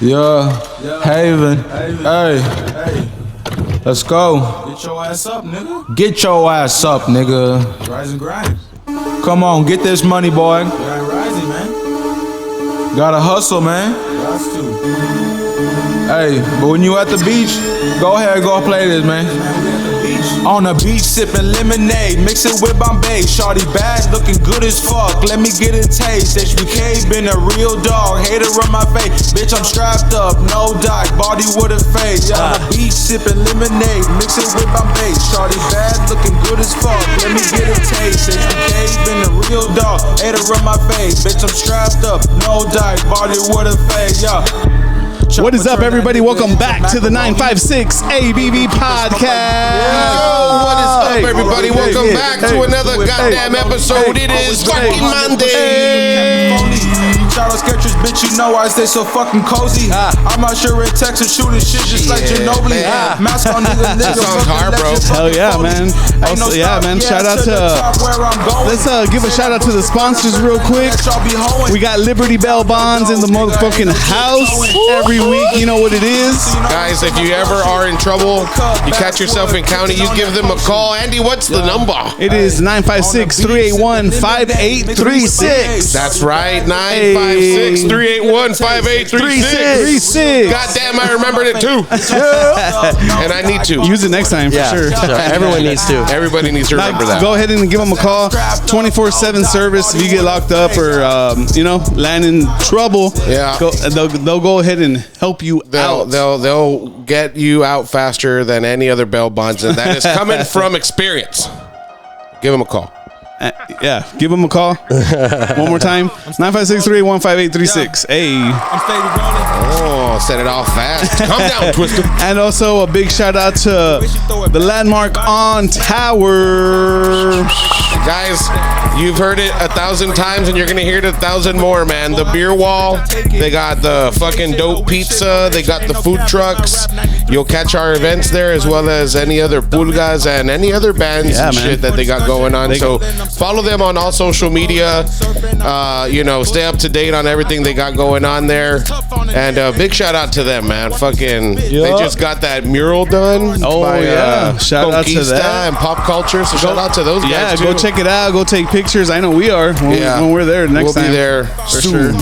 Yeah, Haven. Hey. Let's go. Get your ass up, nigga. Get your ass up, nigga. Rise and grind. Come on, get this money, boy. You gotta rising, man. Gotta hustle, man. Got to. Hey, but when you at the beach, go ahead, go play this, man. On the beach, sipping lemonade, mix it with Bombay. Shawty bad, looking good as fuck. Let me get a taste. HBK been a real dog. Hater on my face, bitch. I'm strapped up, no doc, body with a face. On the beach, sipping lemonade, mix it with Bombay. Shawty bad, looking good as fuck. Let me get a taste. HBK been a real dog. Hater on my face, bitch. I'm strapped up, no doc, body with a face. Yeah. What is up, everybody? Welcome back to the 956 ABV Podcast. Yo, what is up, everybody? Welcome back to another goddamn episode. It is fucking Monday. Shout out Skechers, bitch, you know I stay so fucking cozy. I'm out sure in Texas shooting shit just like Ginobili. Mask on nigga. That sounds hard, bro. Hell yeah, man. Also, yeah, man. Shout out to, let's give a shout out to the sponsors real quick. We got Liberty Bell Bonds in the motherfucking house every week. You know what it is. Guys, if you ever are in trouble, you catch yourself in county, you give them a call. Andy, what's the number? It is 956-381-5836. That's right, 956-381-5836. Goddamn, I remembered it too. And I need to. Use it next time for sure. Everyone needs to. Everybody needs to remember that. Go ahead and give them a call. 24/7 service if you get locked up or land in trouble. Yeah. They'll go ahead and help you out. They'll get you out faster than any other bail bonds, and that is coming from experience. Give them a call. Give them a call. One more time. 956-381-5836. Hey. I'm steady rolling. Oh, set it off fast. Calm down, Twister. And also a big shout out to the Landmark on Tower. Guys, you've heard it 1,000 times and you're going to hear it 1,000 more, man. The beer wall, they got the fucking dope pizza, they got the food trucks. You'll catch our events there as well as any other pulgas and any other bands and shit that they got going on. So follow them on all social media. Stay up to date on everything they got going on there. And big shout out to them, man. Fucking, they just got that mural done. Oh, by, shout out to that. And Pop Culture. So shout out to those guys, too. Go check it out. Go take pictures. I know we are when we're there next time. We'll be there for sure.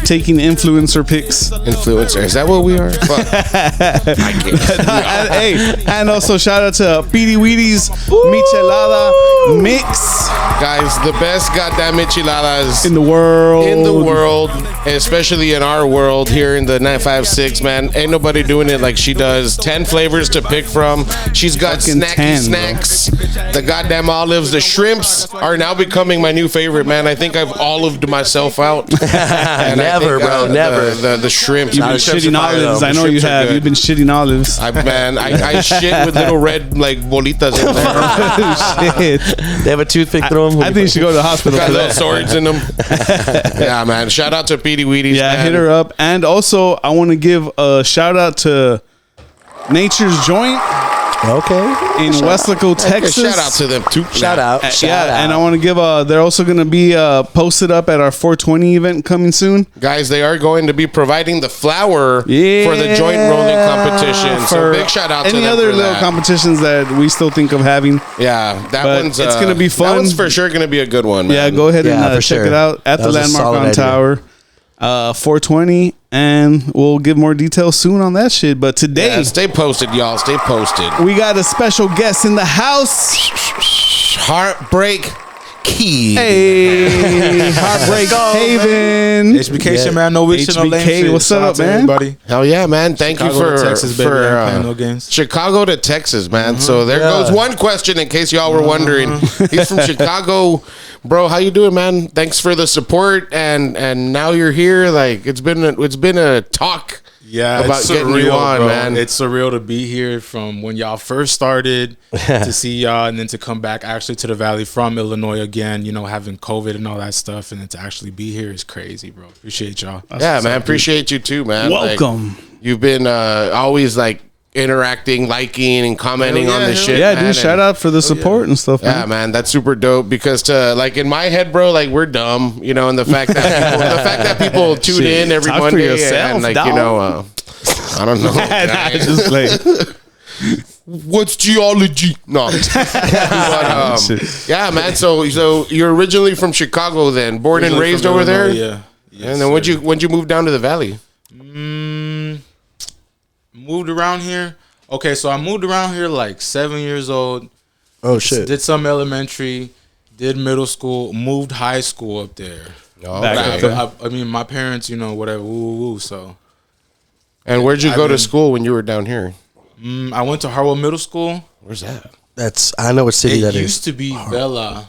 Taking influencer pics. Influencer. Is that what we are? Fuck. And also shout out to Petey Weedy's Michelada Mix. Guys, the best goddamn micheladas in the world. Especially in our world here in the 956, man. Ain't nobody doing it like she does. 10 flavors to pick from. She's got snacky snacks. The goddamn olives, the shrimps are now becoming my new favorite, man. I think I've olived myself out. Never, bro. Never. The shrimps. You've been shitting olives. I know you have. You've been shitting olives. I shit with little red like bolitas in there. Shit. They have a toothpick through them. I think you should go to the hospital. Got little swords in them. Yeah, man. Shout out to Petey Weedy's. Yeah, hit her up. And also, I want to give a shout out to Nature's Joint. Okay. In Weslaco, Texas. Shout out to them too. Shout out. And I want to give they're also going to be posted up at our 420 event coming soon. Guys, they are going to be providing the flour for the joint rolling competition. So big shout out to them. Any other little competitions that we still think of having. Yeah, one's it's going to be fun. That one's for sure going to be a good one, man. Yeah, go ahead and check it out at the Landmark on Tower. 420, and we'll give more details soon on that shit. But today, stay posted, y'all. Stay posted. We got a special guest in the house. HeartBreakHaven. Hey, HeartBreakHaven. HBK, man. No wish, no lame. What's up, man? Everybody. Hell yeah, man. Thank you for Texas, baby. No games. Chicago to Texas, man. So there goes one question in case y'all were wondering. He's from Chicago. Bro, how you doing, man? Thanks for the support, and now you're here. Like it's been a talk. Yeah, about it's getting surreal, you on, bro. man. It's surreal to be here from when y'all first started to see y'all, and then to come back actually to the Valley from Illinois again. Having COVID and all that stuff, and then to actually be here is crazy, bro. Appreciate y'all. Man. Appreciate you too, man. Welcome. You've been always like interacting, liking, and commenting on the shit. Yeah, man, dude, shout out for the support and stuff, man. Yeah, man, that's super dope because like in my head, bro, like we're dumb, you know, and the fact that people tune in every Talk for Monday yourself, and like dog. you know, I don't know. Just like, What's geology? No. But, yeah, man. So you're originally from Chicago, then born and raised over there. Yeah. Yes, and then when'd you move down to the valley? Moved around here. Okay, so I moved around here like 7 years old. Oh shit. Did some elementary, did middle school, moved high school up there. Oh, I mean, my parents, you know, whatever, woo. So. And where'd you go to school when you were down here? I went to Harwell Middle School. Where's that? I know what city that It is. used to be Bella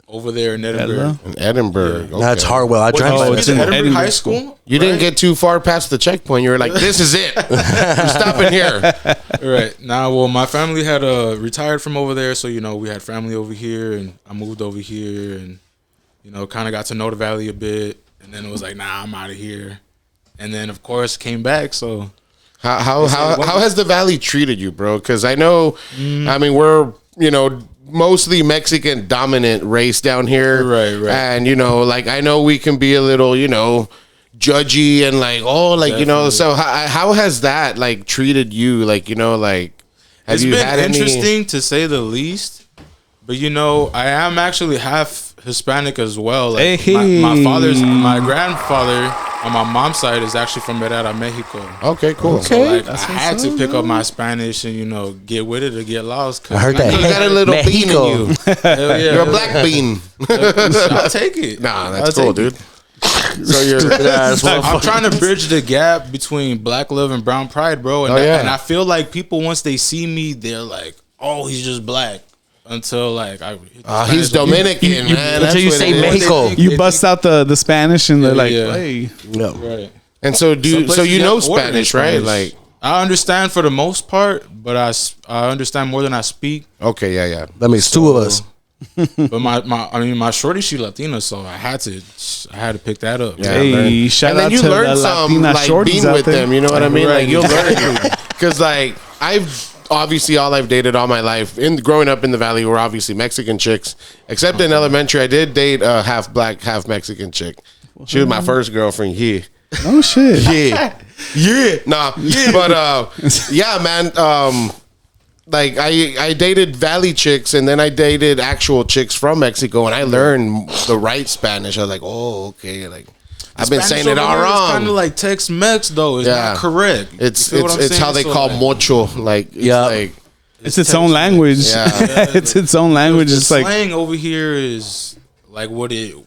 over there in Edinburgh. In Edinburgh. Yeah. That's Hartwell. I drive by It's that. in Edinburgh Edinburgh High School. You didn't get too far past the checkpoint. You were like, this is it. I'm stopping here. Right. Now, well, my family had retired from over there. So, you know, we had family over here and I moved over here and, you know, kind of got to know the valley a bit. And then it was like, nah, I'm out of here. And then, of course, came back. So. How has the valley treated you, bro? Because I know, I mean, we're, you know, mostly Mexican dominant race down here. Right. And, you know, like, I know we can be a little, you know, judgy and like, oh, like, you know, so how has that, like, treated you? Like, you know, like, have you had any? It's been interesting to say the least. But, you know, I am actually half Hispanic as well. Like, my grandfather on my mom's side is actually from Merida, Mexico. Okay, cool. So, like, I had to pick up my Spanish and, you know, get with it or get lost. I heard that. You got a little Mexico. bean in you. Hell yeah. You're a black bean. I'll take it. Nah, that's I'll cool, take dude. So you're I'm trying to bridge the gap between black love and brown pride, bro. And, and I feel like people, once they see me, they're like, oh, he's just black. Until like he's Dominican, man. Until you say Mexico, you bust out the Spanish and they're like, hey, no. Right. And so you know Spanish, right? Like I understand for the most part, but I understand more than I speak. Okay, yeah. That makes two of us. But my shorty, she Latina, so I had to pick that up. Yeah, hey, shout out to learn the some Latina like shorties being out with there. them. You know what I mean? Right. Like you'll learn because like Obviously, all I've dated all my life, growing up in the valley, were obviously Mexican chicks. Except in elementary, I did date a half black, half Mexican chick. She was my first girlfriend. Yeah. Oh shit. Yeah. Nah. Yeah. But yeah, man. Like I dated valley chicks, and then I dated actual chicks from Mexico, and I learned the right Spanish. I was like, oh, okay, like. I've been saying it all wrong. It's kind of like Tex-Mex though. It's not correct. It's how they call mocho. Like it's its own language. Yeah. It's its own language. The it's like slang over here is like what you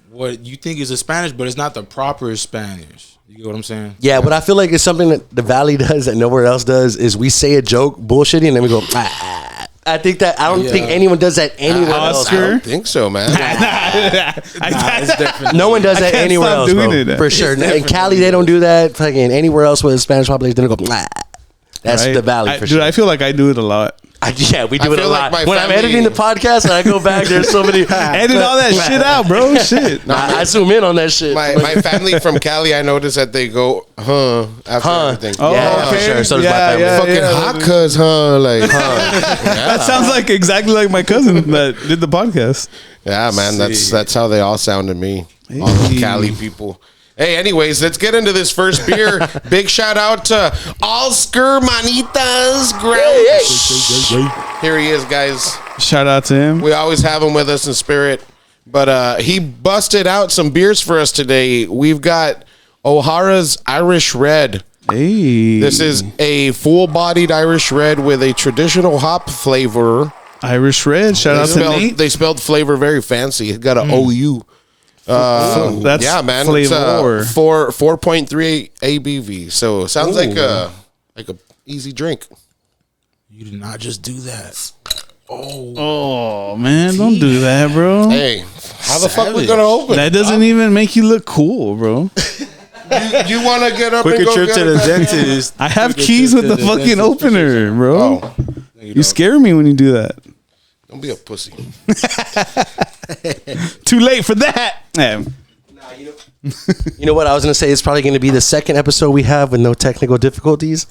think is a Spanish, but it's not the proper Spanish. You get what I'm saying? Yeah, but I feel like it's something that the Valley does that nowhere else does. Is we say a joke bullshitty and then we go. I think that I don't think anyone does that anywhere else. I don't think so, man. No one does that anywhere else, bro. For sure. In Cali, they don't do that. Fucking anywhere else with a Spanish population, they don't go. That's the Valley for sure. Dude, I feel like I do it a lot. Yeah, we do it a lot. Like when I'm editing the podcast and I go back, there's so many. Edit all that shit out, bro. Shit. I zoom in on that shit. My family from Cali, I noticed that they go, after everything. Oh, yeah, for sure. So does my family. Fucking hot cuz, like, That sounds like exactly like my cousin that did the podcast. Yeah, man, that's how they all sound to me. All the Cali people. Hey, anyways, let's get into this first beer. Big shout out to Oscar Manitas Grouch. Here he is, guys. Shout out to him. We always have him with us in spirit. But he busted out some beers for us today. We've got O'Hara's Irish Red. Hey. This is a full-bodied Irish Red with a traditional hop flavor. Irish Red. Shout out to Nate. They spelled flavor very fancy. It got an OU. That's yeah, man. flavor. It's 4.3 ABV. So sounds like a easy drink. You did not just do that. Oh man, don't do that, bro. Hey, how the fuck we gonna open? That doesn't even make you look cool, bro. You want to get up Quicker and go trip get to the it? dentist. I have keys with the fucking opener, bro. Oh, You scare me when you do that. don't be a pussy. Too late for that. Yeah. You know what? I was going to say it's probably going to be the second episode we have with no technical difficulties.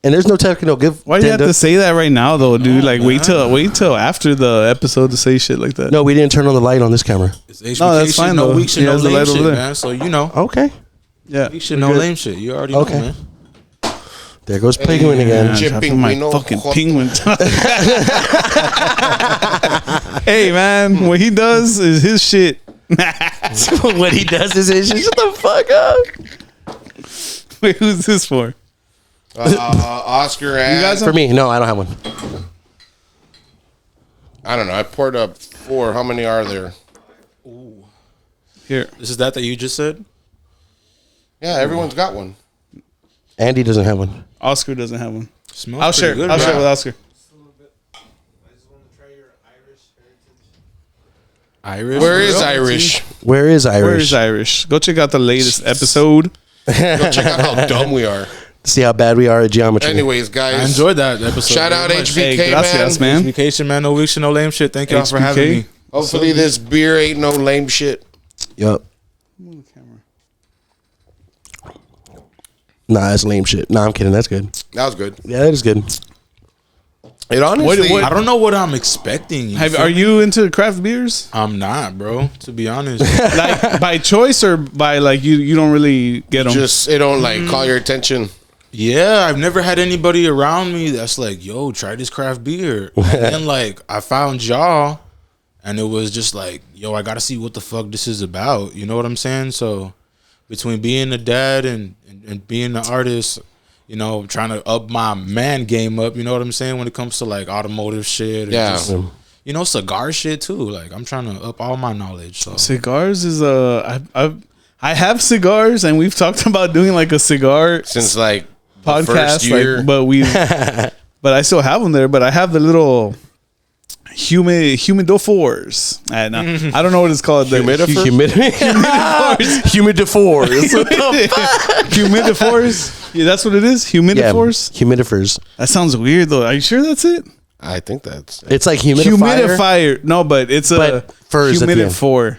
And there's no technical give. Why do you have to say that right now, though, dude? Like, wait till after the episode to say shit like that. No, we didn't turn on the light on this camera. It's HBK that's fine, no though. weak shit, He no has the lame light over shit, there. man. So, you know. Okay. Yeah. Weak shit, no lame shit. You already know, man. There goes Penguin again. My fucking penguin. Hey, man, what he does is his shit. What he does is shut the fuck up. Wait, who's this for? Oscar and For me, no, I don't have one. I don't know. I poured up 4. How many are there? Here. This is that you just said? Yeah, everyone's got one. Andy doesn't have one. Oscar doesn't have one. Smells I'll share. good, I'll man. share with Oscar. Irish? Where is Irish? Where is Irish? Where is Irish? Go check out the latest episode. Go check out how dumb we are. See how bad we are at geometry. Anyways, guys. I enjoyed that episode. Shout out very much. HBK, Hey, gracias, man. man. HBK, man. No weak shit, no lame shit. Thank y'all for HBK. having me. Hopefully this beer ain't no lame shit. Yup. Nah, that's lame shit. Nah, I'm kidding. That's good. That was good. Yeah, that is good. It honestly... I don't know what I'm expecting. Are you into craft beers? I'm not, bro. To be honest. Like by choice or by like you don't really get them? Just, it don't like call your attention. Yeah, I've never had anybody around me that's like, yo, try this craft beer. And then like I found y'all and it was just like, yo, I gotta see what the fuck this is about. You know what I'm saying? So between being a dad and being an artist, you know, trying to up my man game up, you know what I'm saying, when it comes to like automotive shit and just, you know, cigar shit too. Like I'm trying to up all my knowledge. So cigars is I have cigars and we've talked about doing like a cigar since like podcast, first year. like, but I still have them there. But I have the little humidifiers. I don't know what it's called. Humidifiers. Humidifiers. Yeah, that's what it is. Humidifiers. Yeah, humidifers. That sounds weird though. Are you sure that's it? I think that's it. It's like humidifier. Humidifier. No, but it's a furs at the end. humidifier.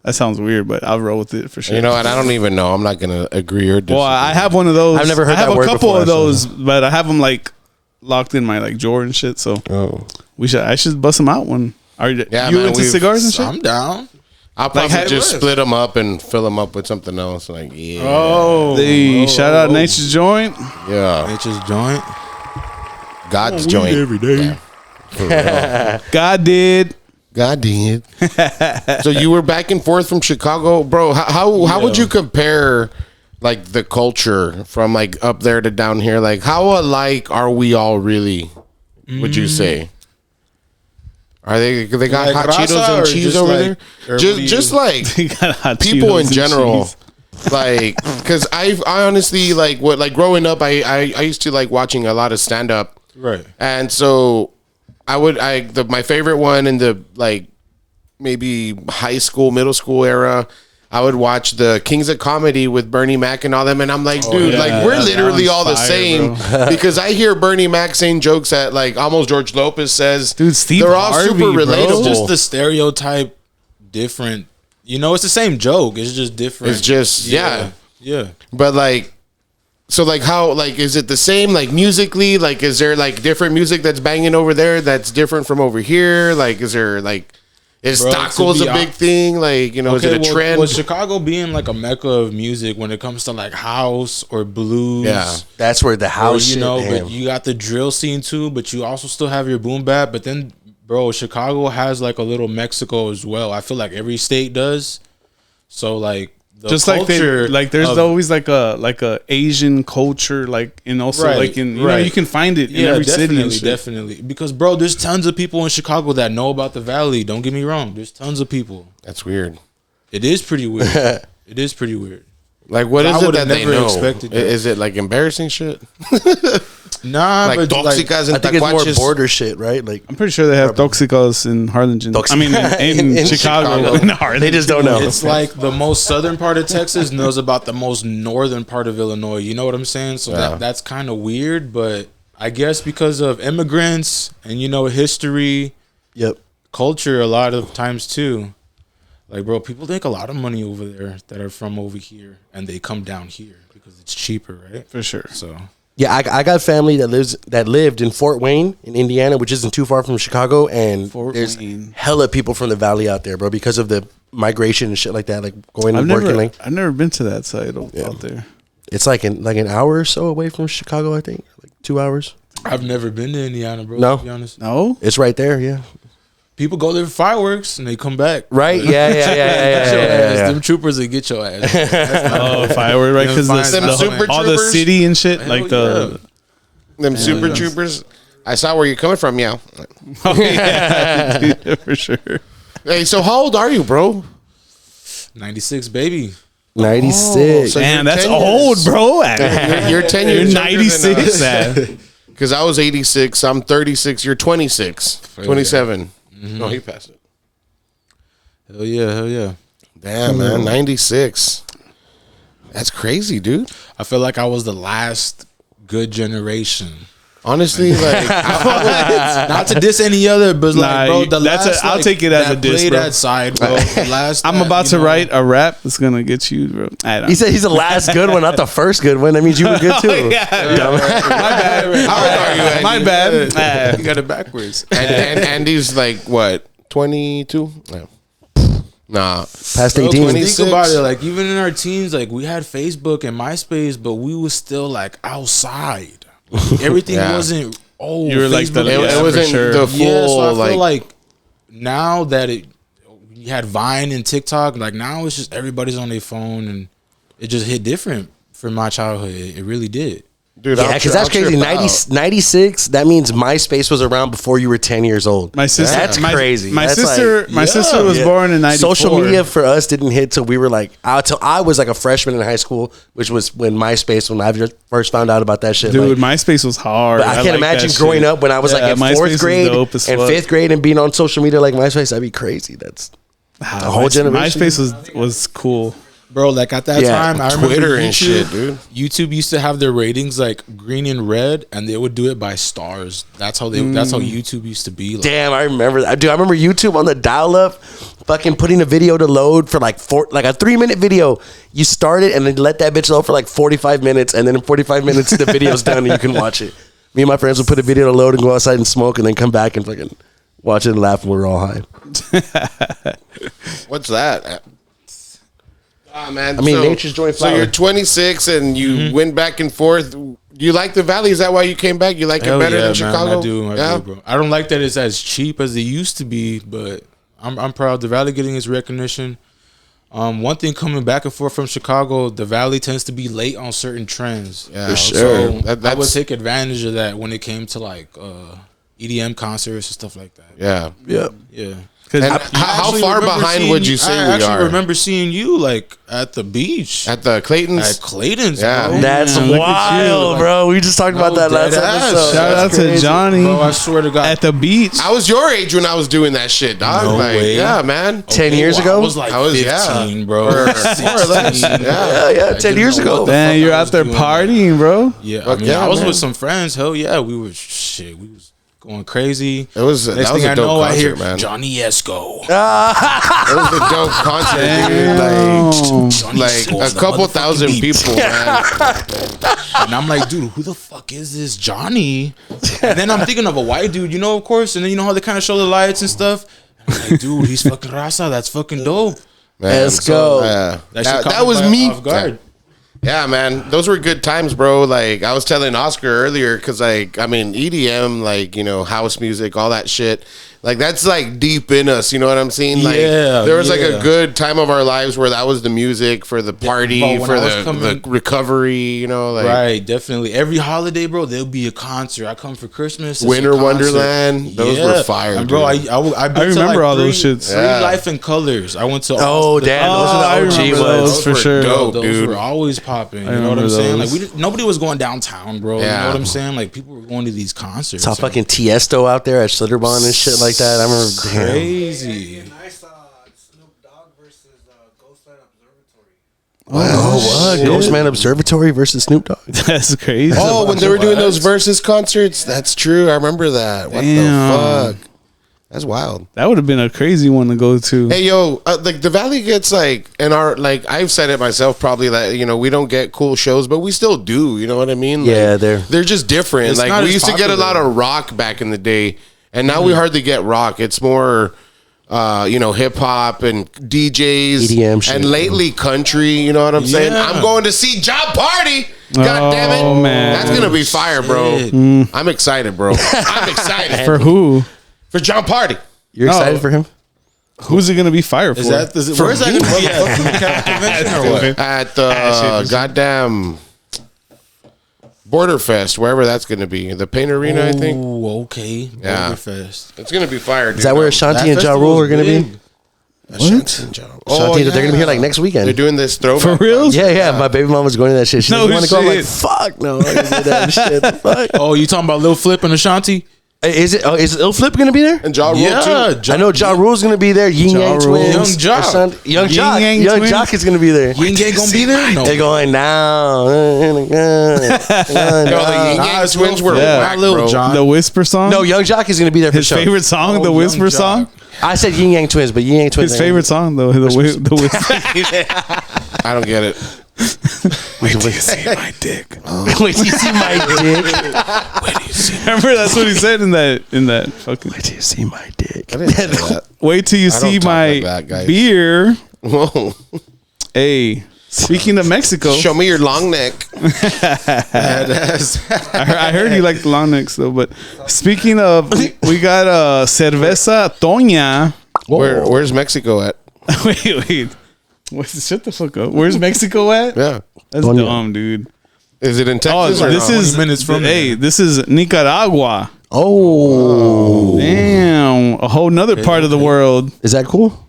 That sounds weird, but I'll roll with it for sure. You know what? I don't even know. I'm not gonna agree or disagree. Well, I have one of those. I've never heard I have that a word couple before, of those, but I have them like locked in my like drawer and shit. So I should bust them out when. Are you man, into cigars and shit? I'm down. I'll probably just split them up and fill them up with something else. Like, Shout out Nature's Joint. Yeah, Nature's Joint. God's joint every day. Yeah, God did. So you were back and forth from Chicago, bro. How would you compare like the culture from like up there to down here? Like, how alike are we all really? Would you say? Are they got Like hot raza Cheetos and or cheese just over like- there? or Just like He got hot people Cheetos in and general. cheese. Like, because I honestly like growing up, I used to like watching a lot of stand up, Right. and so my favorite one in the like maybe high school, middle school era, I would watch the Kings of Comedy with Bernie Mac and all them, and I'm like, dude, yeah, like we're that literally one's all the fire, same because I hear Bernie Mac saying jokes that like almost George Lopez says. Dude, Steve they're all Harvey, super bro. relatable. It's just the stereotype different. You know, it's the same joke. It's just different. It's just yeah. But like, so like how like is it the same like musically? Like is there like different music that's banging over there that's different from over here? Like is there like is Bro, tacos a big thing? Like, you know, is it a trend? With Chicago being like a mecca of music when it comes to like house or blues. Yeah. That's where the Or, house you shit, know, damn. but you got the drill scene too, but you also still have your boom bap. But then, bro, Chicago has like a little Mexico as well. I feel like every state does. So like the Just culture like there's always like a Asian culture, like, and also Right, like in you know, you can find it in every city and shit. Definitely. Because bro, there's tons of people in Chicago that know about the Valley. Don't get me wrong. There's tons of people. That's weird. It is pretty weird. It is pretty weird. Like, what I is it would've that they never know? expected that. Is it like embarrassing shit? Nah, Like but toxicas I and think it's more tacuaches? border shit, right? Like I'm pretty sure they have toxicos in Harlingen. I mean, in Chicago. In Harlingen. they just don't know. it's like the most southern part of Texas knows about the most northern part of Illinois. You know what I'm saying? So Yeah. that's kind of weird, but I guess because of immigrants and, you know, history, Yep. culture a lot of times too. Like, bro, people make a lot of money over there that are from over here and they come down here because it's cheaper, right? For sure. So Yeah, I got family that lived in Fort Wayne in Indiana, which isn't too far from Chicago, and there's hella people from the valley out there, bro, because of the migration and shit like that, like going and working. Like, I've never been to that side out there. It's like an hour or so away from Chicago, I think, like 2 hours. I've never been to Indiana, bro. No, to be honest. No, it's right there. Yeah, people go there for fireworks and they come back. Right? Yeah. Them troopers that get your ass. fireworks, right? Because all the city and shit, like them super troopers. I saw where you're coming from, yeah. Oh, yeah, for sure. Hey, so how old are you, bro? 96, baby. 96. So man, that's old, bro. You're 10 years 96. Because I was 86. I'm 36. You're 26. 27. Mm-hmm. No, he passed it. Hell yeah. Damn, man. 96. That's crazy, dude. I feel like I was the last good generation. Honestly, like, not to diss any other, but like, bro, the last I'll take it as a diss, bro. That side, bro. The last I'm about to write a rap that's gonna get you, bro. He said he's the last good one, not the first good one. That means you were good too. My bad. My bad. You got it backwards. And Andy's like what, 22? No. Nah, past 18. Think about it, like even in our teens, like we had Facebook and MySpace, but we was still like outside. Everything wasn't. Oh, you were like it wasn't the full. Yeah, so I like, feel like now that you had Vine and TikTok, like now it's just everybody's on their phone, and it just hit different from my childhood. It really did. Dude, yeah, because that's crazy. 96. That means MySpace was around before you were 10 years old. My sister. That's crazy. My sister was born in 94. Social media for us didn't hit till we were like till I was like a freshman in high school, which was when MySpace, when I just first found out about that shit. Dude, like, MySpace was hard. But I can't imagine growing up when I was like in fourth grade and fifth grade and being on social media like MySpace. That'd be crazy. That's a whole generation. MySpace was cool. Bro, like at that time, I remember Twitter YouTube, and shit, dude. YouTube used to have their ratings like green and red, and they would do it by stars. That's how YouTube used to be. Like. Damn, I remember that. Dude, I remember YouTube on the dial-up, fucking putting a video to load for like a 3-minute video. You start it and then let that bitch load for like 45 minutes, and then in 45 minutes the video's done and you can watch it. Me and my friends would put a video to load and go outside and smoke, and then come back and fucking watch it and laugh, and we're all high. What's that? Man. I mean, nature's joint flower. So you're 26 and you went back and forth. Do you like the Valley? Is that why you came back? You like it better than Chicago? I do, bro. I don't like that it's as cheap as it used to be, but I'm proud the Valley getting its recognition. One thing coming back and forth from Chicago, the Valley tends to be late on certain trends. Yeah, for sure. So I would take advantage of that when it came to like EDM concerts and stuff like that. Yeah. Yeah. And how far behind would you say we are? I actually remember seeing you like at the beach. At the Clayton's? At Clayton's, yeah. bro. That's wild, bro. We just talked about that last episode. Shout out to Johnny. Bro, I swear to God. At the beach. I was your age when I was doing that shit, dog. No way. Yeah, man. 10 years ago? I was like 15, bro. More or less. Yeah, 10 years ago. Man, you're out there partying, bro. Yeah, I was with some friends. Hell yeah, we was going crazy. It was next thing I know, concert, I hear man. Johnny Esco. It was a dope concert, dude. Like a couple thousand people, man. And I'm like, dude, who the fuck is this Johnny? And then I'm thinking of a white dude, of course. And then you know how they kind of show the lights and stuff. And I'm like, dude, he's fucking Raza. That's fucking dope. Man, Let's go. That was me. Off guard. Yeah, man, those were good times, bro. Like I was telling Oscar earlier, because EDM, house music, all that shit, like that's like deep in us. You know what I'm saying? Like there was like a good time of our lives where that was the music for the party, for the recovery. Right, definitely. Every holiday, bro, there'll be a concert. I come for Christmas, Winter Wonderland. Those were fire, and bro. I remember all those shits. Free Life in Colors. I went to. Oh damn, those are the OG ones for sure. Dope, those dude. were always popping. You know what I'm saying? Like nobody was going downtown, bro. You know what I'm saying? Like people were going to these concerts. Saw fucking Tiesto out there at Schlitterbahn and shit like that. I remember. Crazy. I saw Snoop Dogg versus Ghostman Observatory. Wow, what? Ghostman Observatory versus Snoop Dogg. That's crazy. Oh, when they were doing those versus concerts, that's true. I remember that. What the fuck? That's wild. That would have been a crazy one to go to. Hey, yo, like the Valley gets like, I've said it myself probably that, we don't get cool shows, but we still do. You know what I mean? Yeah, they're just different. It's Like not we as used to get a lot of rock back in the day, and now we hardly get rock. It's more, hip hop and DJs, EDM shit. and lately country. You know what I'm saying? Yeah. I'm going to see Job Party. God damn it, man. that's gonna be fire, bro. Shit. I'm excited, bro. I'm excited For who? for Job Party. You're excited for him? Who's it gonna be fire for? Where's that going to be at? Convention or what? At the goddamn Border Fest, wherever that's going to be. The Paint Arena, I think. Oh, okay. Yeah. Borderfest. It's going to be fire. Is that where Ashanti and Ja Rule are going to be? Ashanti, Ashanti, they're going to be here like next weekend. They're doing this throwback. For real? Yeah. My baby mom was going to that shit. She No didn't want to go. I'm like, shit. fuck no. I didn't do that shit. The fuck? Oh, you talking about Lil Flip and Ashanti? Is Il Flip going to be there? And Ja Rule, too. I know Ja Rule's going to be there. Yin Yang Rule. Twins. Young Jock. Ashanti- Young Jock. Yang Young Twins. Jock is going to be there. Yin Yang gonna be there? No. They're going now. Yo, the Yin Yang Twins were whack, Lil bro. Jon. The Whisper song? No, Young Jock is going to be there for His sure. favorite song, the Young Whisper Jock. song? I said Yin Yang Twins, but Yin Yang Twins. His favorite song, though. The Whisper. I don't get it. Wait till you see my dick. Wait till you see my dick. Remember, that's what he said in that fucking. Wait till you see my dick. I didn't say that. Wait till you don't see talk my like that, guys. beer. Whoa. Hey, speaking of Mexico, Show me your long neck. I heard you like the long necks though. But speaking of, we got cerveza Toña. Where's Mexico at? wait. Shut the fuck up. Where's Mexico at? Yeah. That's Toña. dumb, dude. Is it in Texas or this no? is 20 minutes from hey, here. this is Nicaragua. Oh. Damn, a whole nother part of the world. Is that cool?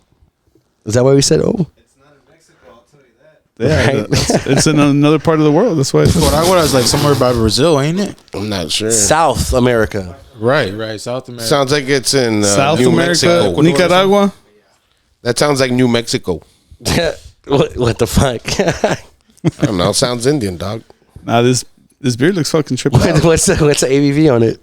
Is that why we said oh? It's not in Mexico, I'll tell you that. Yeah, it's in another part of the world. That's why. It's Nicaragua is like somewhere by Brazil, ain't it? I'm not sure. South America. Right, South America. Sounds like it's in South New America, Mexico. Nicaragua. That sounds like New Mexico. What the fuck? I don't know. Sounds Indian, dog. Nah, this beer looks fucking tripped out. what's the ABV on it?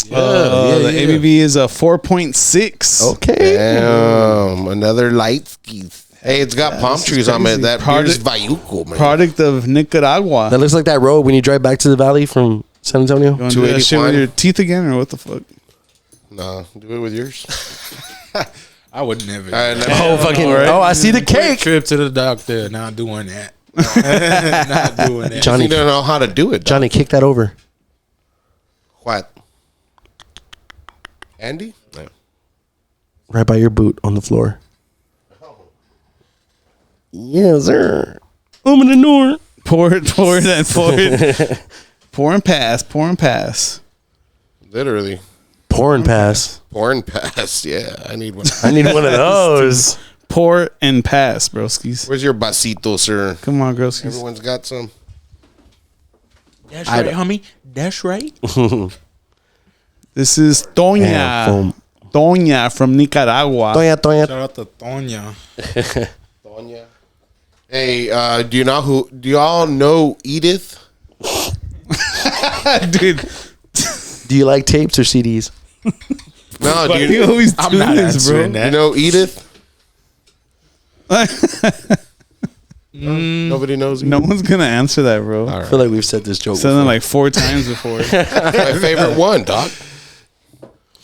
The ABV is a 4.6. Okay. Damn, another light skis. Hey, it's got palm trees on it. That beer's Vayuco, man. Product of Nicaragua. That looks like that road when you drive back to the valley from San Antonio. You want to do that shit with 285? your teeth again, or what the fuck? No, do it with yours. I would never. Oh, fucking. Right. Oh, I see the Quick cake. trip to the doctor. Not doing that. Not doing that. Johnny, You don't know how to do it, dog. Johnny, kick that over. What? Andy? No. Right by your boot on the floor. Yes, sir. Open the door. Pour it, pour and pass. Literally. Pour and pass. Porn pass. Yeah, I need one. I need one of those. Pour and pass, broskies. Where's your vasito, sir? Come on, broskies. Everyone's got some. That's right, homie. That's right. This is Toña. Damn, Toña from Nicaragua. Toña. Shout out to Toña. Tonya. Hey, do you all know Edith? Dude, Do you like tapes or CDs? No, why do you you, always I'm do not this, bro? answering that. you know Edith? Nobody knows Edith. No one's gonna answer that, bro. I feel like we've said this joke Said it before. like 4 times before. My favorite one, dog.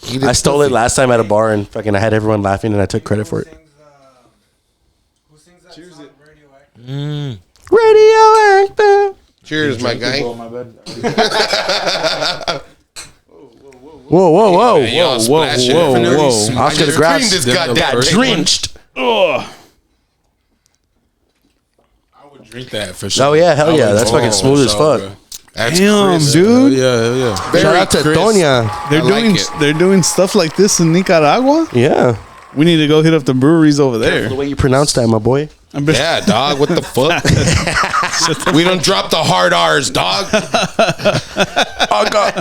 Edith I stole it last time at a bar and fucking I had everyone laughing and I took credit for it. Who sings that song, Radioactive? Radioactive. Cheers, my guy. Whoa. Y'all splashing whoa, it. whoa. Oscar the Clean Grass this Got goddamn drink. drenched. Ugh. I would drink that for sure. Oh yeah, hell yeah. That's fucking smooth as fuck. That's Damn, crisp. dude. Yeah. Very Shout out to crisp. Toña. They're I like doing it. they're doing stuff like this in Nicaragua. Yeah. We need to go hit up the breweries over there. The way you pronounce that, my boy. Yeah, dog. What the fuck? We don't drop the hard R's, dog. Oh god.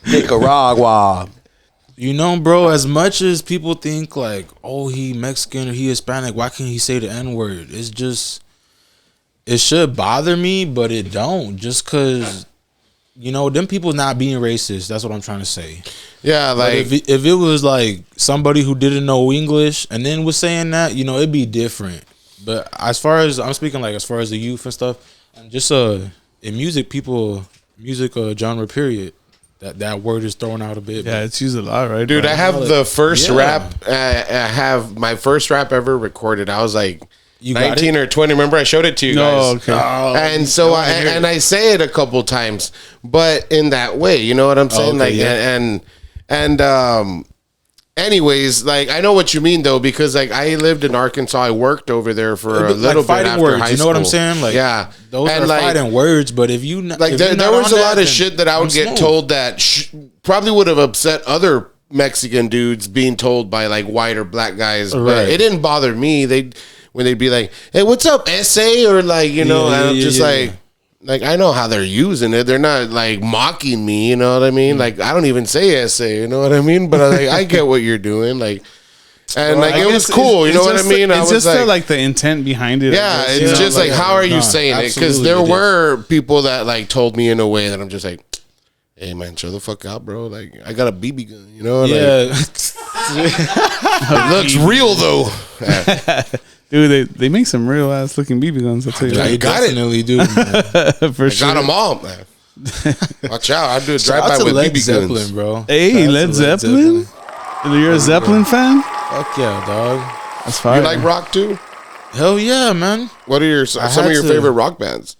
Nicaragua. You know, bro, as much as people think like, oh, he Mexican or he Hispanic, why can't he say the N-word? It's just, it should bother me, but it don't. Just because you know, them people not being racist. That's what I'm trying to say. Yeah, like but if it was like somebody who didn't know English and then was saying that, you know, it'd be different. But as far as I'm speaking, like as far as the youth and stuff, and just in music genre period, that word is thrown out a bit. Yeah, it's used a lot, right? dude, I have like, the first yeah. rap. I have my first rap ever recorded. I was like You got 19 it? or 20. Remember, I showed it to you No, guys. okay. And so I say it a couple times, but in that way, you know what I'm saying? okay, Like yeah. and anyways, like I know what you mean though, because like I lived in Arkansas. I worked over there for a Like little bit fighting after words, high you know what I'm school. saying? Like, yeah, those and are like, fighting words. But if you like if there you're not was on a lot that, of shit that I would I'm get smooth. told that probably would have upset other Mexican dudes being told by like white or black guys, but Right. it didn't bother me. When they'd be like, "Hey, what's up, essay?" or like, you know, Yeah, and I'm yeah, just yeah. like I know how they're using it. They're not like mocking me, you know what I mean? Like I don't even say essay, you know what I mean? But I get what you're doing, like, and like it was cool, you know what I mean? It's just like the intent behind it. yeah, I guess, it's you know? just like how are you no, saying it? Because absolutely there it is. were people that like told me in a way that I'm just like, hey man, chill the fuck out, bro. Like I got a BB gun, you know? Like, Yeah, it looks real though. Dude, they make some real ass looking BB guns. I'll tell you I that. got it. definitely do. Man. For I sure. got them all, man. Watch out! I do a drive Shout by out to with Led BB Zeppelin, guns. bro. Hey, Shout out Led to Zeppelin? You're a Zeppelin fan? Fuck yeah, dog. That's fire. You like rock too? Hell yeah, man. What are some had of your to. favorite rock bands?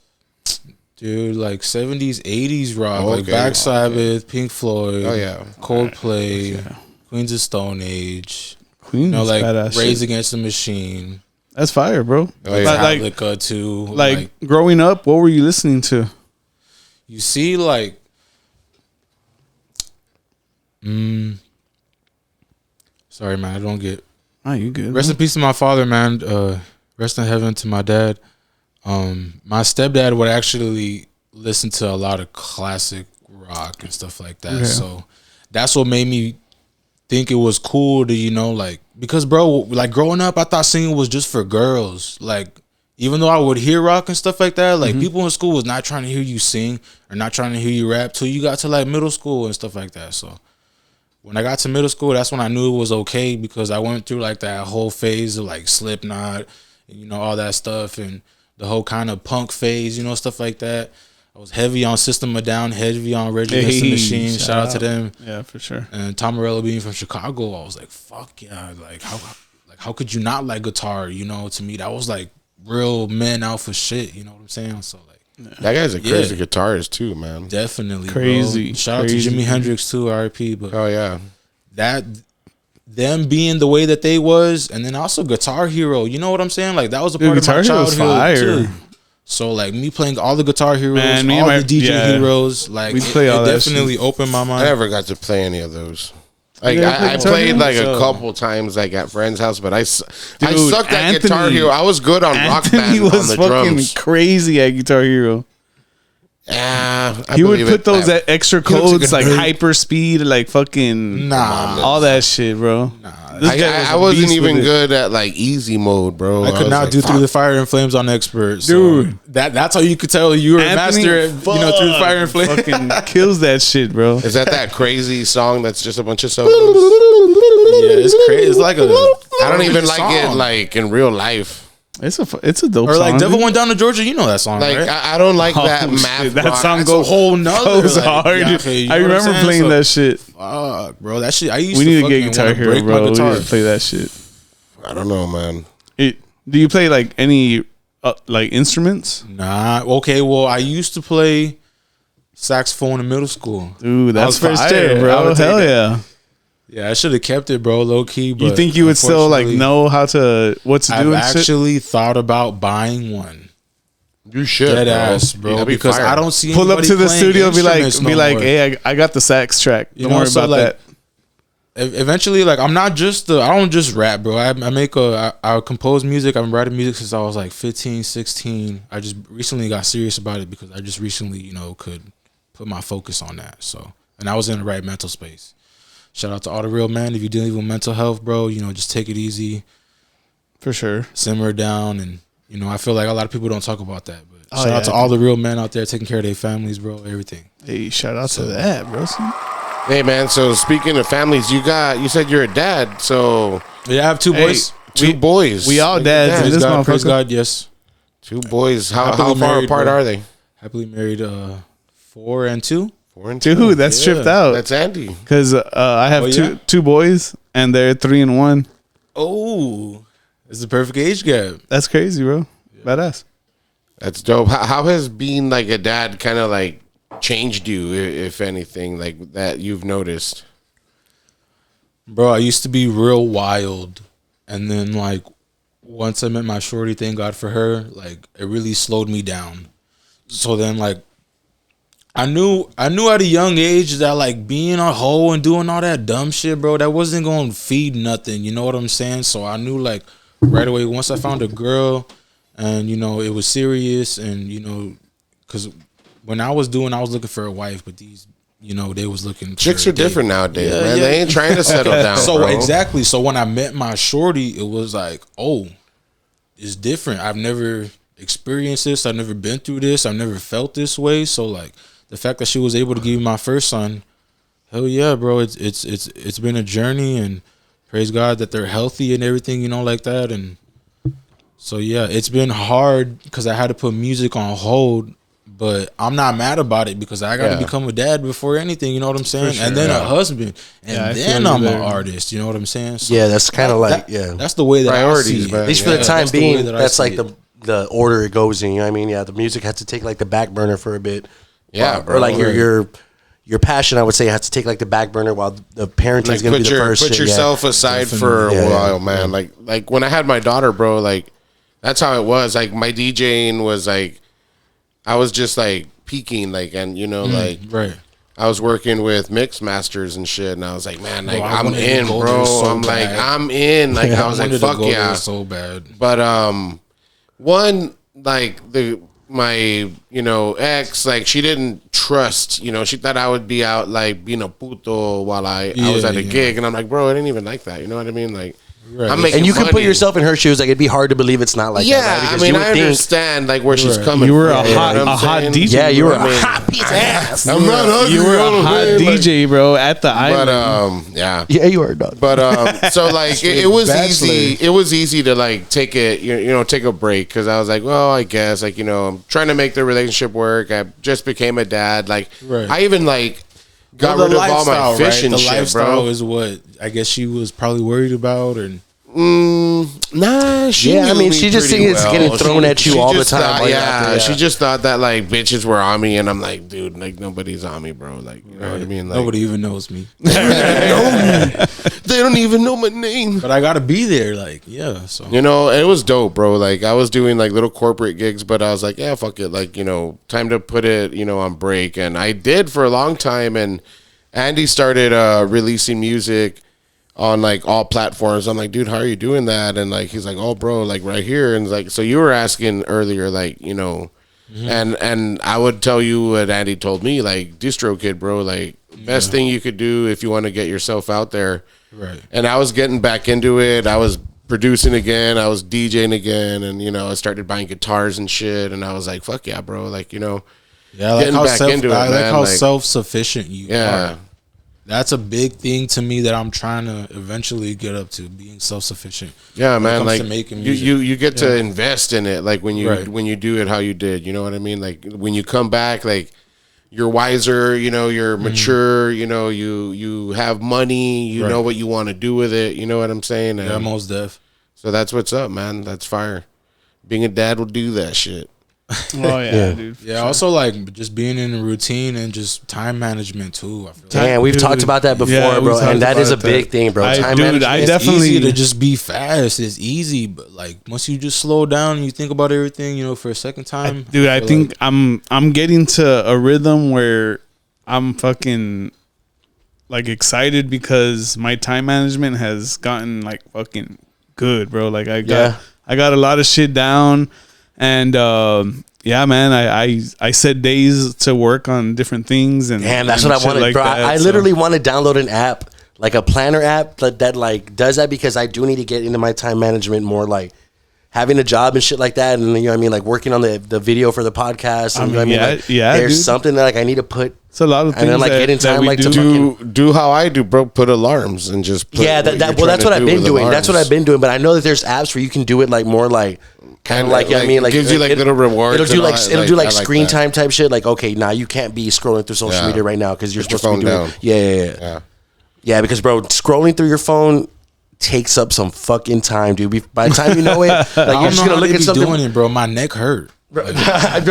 Dude, like 70s, 80s rock, Oh, like okay. Black Sabbath, Pink Floyd, Oh, yeah. Coldplay, Queens of Stone Age, Queen you know, is like badass Rage shit. Against the Machine, That's fire, bro. Oh, yeah. Like, Metallica too. like growing up, what were you listening to? you see, like, sorry, man, I don't get. Oh, you good? Rest in peace to my father, man. Rest in heaven to my dad. My stepdad would actually listen to a lot of classic rock and stuff like that. Okay. So that's what made me think it was cool to, you know, like, because bro, like growing up, I thought singing was just for girls. Like, even though I would hear rock and stuff like that, like people in school was not trying to hear you sing or not trying to hear you rap till you got to like middle school and stuff like that. So when I got to middle school, that's when I knew it was okay, because I went through like that whole phase of like Slipknot and, you know, all that stuff, and the whole kind of punk phase, you know, stuff like that. I was heavy on System of a Down, heavy on Rage Against the Machine. Shout out to them. Yeah, for sure. And Tom Morello being from Chicago, I was like, fuck yeah. Like how could you not like guitar? You know, to me, that was like real men alpha shit. You know what I'm saying? So like, That guy's a crazy guitarist too, man. definitely Crazy. Bro. Shout out to Crazy. Jimi Hendrix too, R.I.P. But Oh yeah. that them being the way that they was, and then also Guitar Hero. You know what I'm saying? Like that was a part Guitar of my Hero's childhood fire. too. So like me playing all the Guitar Heroes, Man, me all and the my- DJ yeah. Heroes, like We'd play all it that definitely opened my I mind. never got to play any of those. Like never played I Guitar played Hero? like a So- couple times, like at friends' house, but I sucked at Anthony- Guitar Hero. I was good on Rock Anthony Band on was the fucking drums. crazy at Guitar Hero. Yeah, I He would believe put it. those extra looks like codes a like nerd. hyper speed, like fucking Nah, all that shit, bro. This guy was I a wasn't beast even with it. good at like easy mode, bro. I could was not like, do Through fuck. the Fire and Flames on Expert. So Dude. that's how you could tell you were a Anthony, master at, you know, Through the Fire and Flames. Fucking kills that shit, bro. Is that crazy song that's just a bunch of solos? Yeah, it's crazy. It's like a I don't even like it song. like in real life. It's a dope Or song. like Devil dude. Went Down to Georgia. You know that song, Like right? I don't like Oh, that shit, math. that rock. song That's a goes whole nother. goes like, hard. yeah, okay, you know I what I'm remember saying? playing So, that shit. Fuck, bro. That shit. I used We to need to fucking get Guitar wanna Hero, break bro. my We guitar. need to play that shit. I don't know, man. Do you play like any like instruments? Nah. Okay. Well, I used to play saxophone in middle school. Dude, that's was first fire, chair, I bro. would take Hell it. yeah. Yeah, I should have kept it, bro, low key. But You think you would still like unfortunately, know how to what to I've do and shit? actually thought about buying one. You should, Dead bro. ass, bro. That'd be Because fire. I don't see Pull up anybody to the playing studio, be instruments no more. hey, I got the sax track. You Don't know, worry so, about like, that. Eventually, like I don't just rap, bro. I compose music. I've been writing music since I was like 15, 16. I just recently got serious about it because I just recently, you know, could put my focus on that. So, and I was in the right mental space. Shout out to all the real men. If you're dealing with mental health, bro, you know, just take it easy, For sure. simmer down, and you know, I feel like a lot of people don't talk about that. But shout out to all the real men out there taking care of their families, bro. Everything. Hey, shout out to that, bro. Hey, man. So speaking of families, you said you're a dad. So yeah, I have two boys. Two boys. We all dads. Praise This God, praise motherfucker. God, yes. Two boys. How far married, apart bro. are they? Happily married, 4 and 2. 4 and 2. Dude, that's tripped out. That's Andy. Because I have Oh, yeah? two boys, and they're 3 and 1. Oh, it's the perfect age gap. That's crazy, bro. Badass. That's dope. How has being like a dad kind of like changed you, if anything, like that you've noticed? Bro, I used to be real wild. And then, like, once I met my shorty, thank God for her, like, it really slowed me down. So then, like, I knew at a young age that, like, being a hoe and doing all that dumb shit, bro, that wasn't going to feed nothing. You know what I'm saying? So I knew, like, right away, once I found a girl and, you know, it was serious and, you know, because when I was looking for a wife, but these, you know, they was looking. Chicks are different nowadays, Yeah, man. yeah. They ain't trying to settle down. So bro. exactly. So when I met my shorty, it was like, oh, it's different. I've never experienced this. I've never been through this. I've never felt this way. So like the fact that she was able to give me my first son, hell yeah, bro. It's been a journey, and praise God that they're healthy and everything, you know, like that. And so yeah, it's been hard because I had to put music on hold. But I'm not mad about it because I got to become a dad before anything. You know what I'm saying? Sure, and then a husband, and then I'm an artist. You know what I'm saying? So Yeah, that's kind of like that's the way that Priorities, I see it. man. At least for the time that's the being, way that I that's see like it. the order it goes in. You know what I mean? Yeah, the music has to take like the back burner for a bit. Yeah, or bro. like your passion, I would say, has to take like the back burner while the parenting like is going to be the first. put shit, yourself aside for a while, man. Like when I had my daughter, bro, like that's how it was. Like my DJing was like, I was just like peaking, like, and you know, like right. I was working with mix masters and shit, and I was like, man, like Bro, I I'm wanted to in, go bro. there so I'm like, bad. I'm in. Like I was like, wanted to fuck go yeah, there so bad. But one like my ex, like she didn't trust, she thought I would be out like being a puto while I was at a gig, and I'm like, bro, it ain't even like that. You know what I mean? Like. Right. I'm making And you can put money. yourself in her shoes. Like it'd be hard to believe it's not like that. Yeah, Right? I Because mean, you would I think, understand like where she's coming. You were from, a you know what I'm hot saying? DJ. Yeah, you were a I mean, hot piece of ass. I'm not ugly. You were a know hot what I mean? Like, DJ, bro, at the island. but yeah. Yeah, you are, dog. But so like it was Bachelor. easy. It was easy to like take it, take a break because I was like, well, I guess like I'm trying to make the relationship work. I just became a dad. Like Right. I even like got Well, rid of all my fish and The shit, lifestyle bro. is what I guess she was probably worried about, and Nah, she Yeah, I knew mean, me she just pretty think it's well. getting thrown at you She all the just time thought- while you're yeah, out there, she yeah. just thought that like bitches were on me, and I'm like, dude, like nobody's on me, bro. Like, you know what I mean? Like, nobody even knows me. they don't even know my name. But I gotta be there, like, yeah. So It was dope, bro. Like I was doing like little corporate gigs, but I was like, yeah, fuck it. Like, time to put it, on break. And I did for a long time. And Andy started releasing music on like all platforms. I'm like, dude, how are you doing that? And like, he's like, oh, bro, like right here. And like, so you were asking earlier, like, and I would tell you what Andy told me, like, DistroKid, bro, like best thing you could do if you want to get yourself out there. right. And I was getting back into it. I was producing again. I was DJing again. And, I started buying guitars and shit. And I was like, fuck yeah, bro. Like, Yeah, I like getting how back into it, I like man. how Like- self-sufficient you yeah. are. That's a big thing to me that I'm trying to eventually get up to, being self-sufficient. Yeah, when it man. comes Like to making you, music. you get to invest in it. Like when you Right. when you do it how you did. You know what I mean? Like when you come back, like you're wiser. You're mature. You have money. You Right. know what you want to do with it. You know what I'm saying? And Yeah, most deaf. so that's what's up, man. That's fire. Being a dad will do that shit. Oh, yeah, dude. Yeah, also like just being in a routine and just time management too. I feel like. Damn, we've Dude. talked about that before, Yeah, we've bro. talked And that is a about big that. thing, bro. Time Dude, management. I It's definitely easy to just be fast. It's easy, but like once you just slow down and you think about everything, for a second time. Dude, I feel think like- I'm getting to a rhythm where I'm fucking like excited because my time management has gotten like fucking good, bro. Like I got a lot of shit down, and yeah, man, I set days to work on different things, and Damn, that's and what I shit wanted, like bro. that, I so- literally want to download an app, like a planner app that like does that, because I do need to get into my time management more, like having a job and shit like that, and you know what I mean, like working on the video for the podcast, and you know what I mean, like, there's dude. something that like I need to put. It's a lot of things. And then like getting time like to do how I do, bro. Put alarms and just put that's what I've been doing. That's what I've been doing. But I know that there's apps where you can do it like more like kind of like, you know what I mean, like gives you like little rewards. It'll do like screen time type shit. Like, okay, now you can't be scrolling through social media right now because you're supposed to be doing. Yeah, because bro, scrolling through your phone takes up some fucking time, dude. By the time you know it, like you're just gonna look at something. Doing it, bro. My neck hurt. Bro, I'm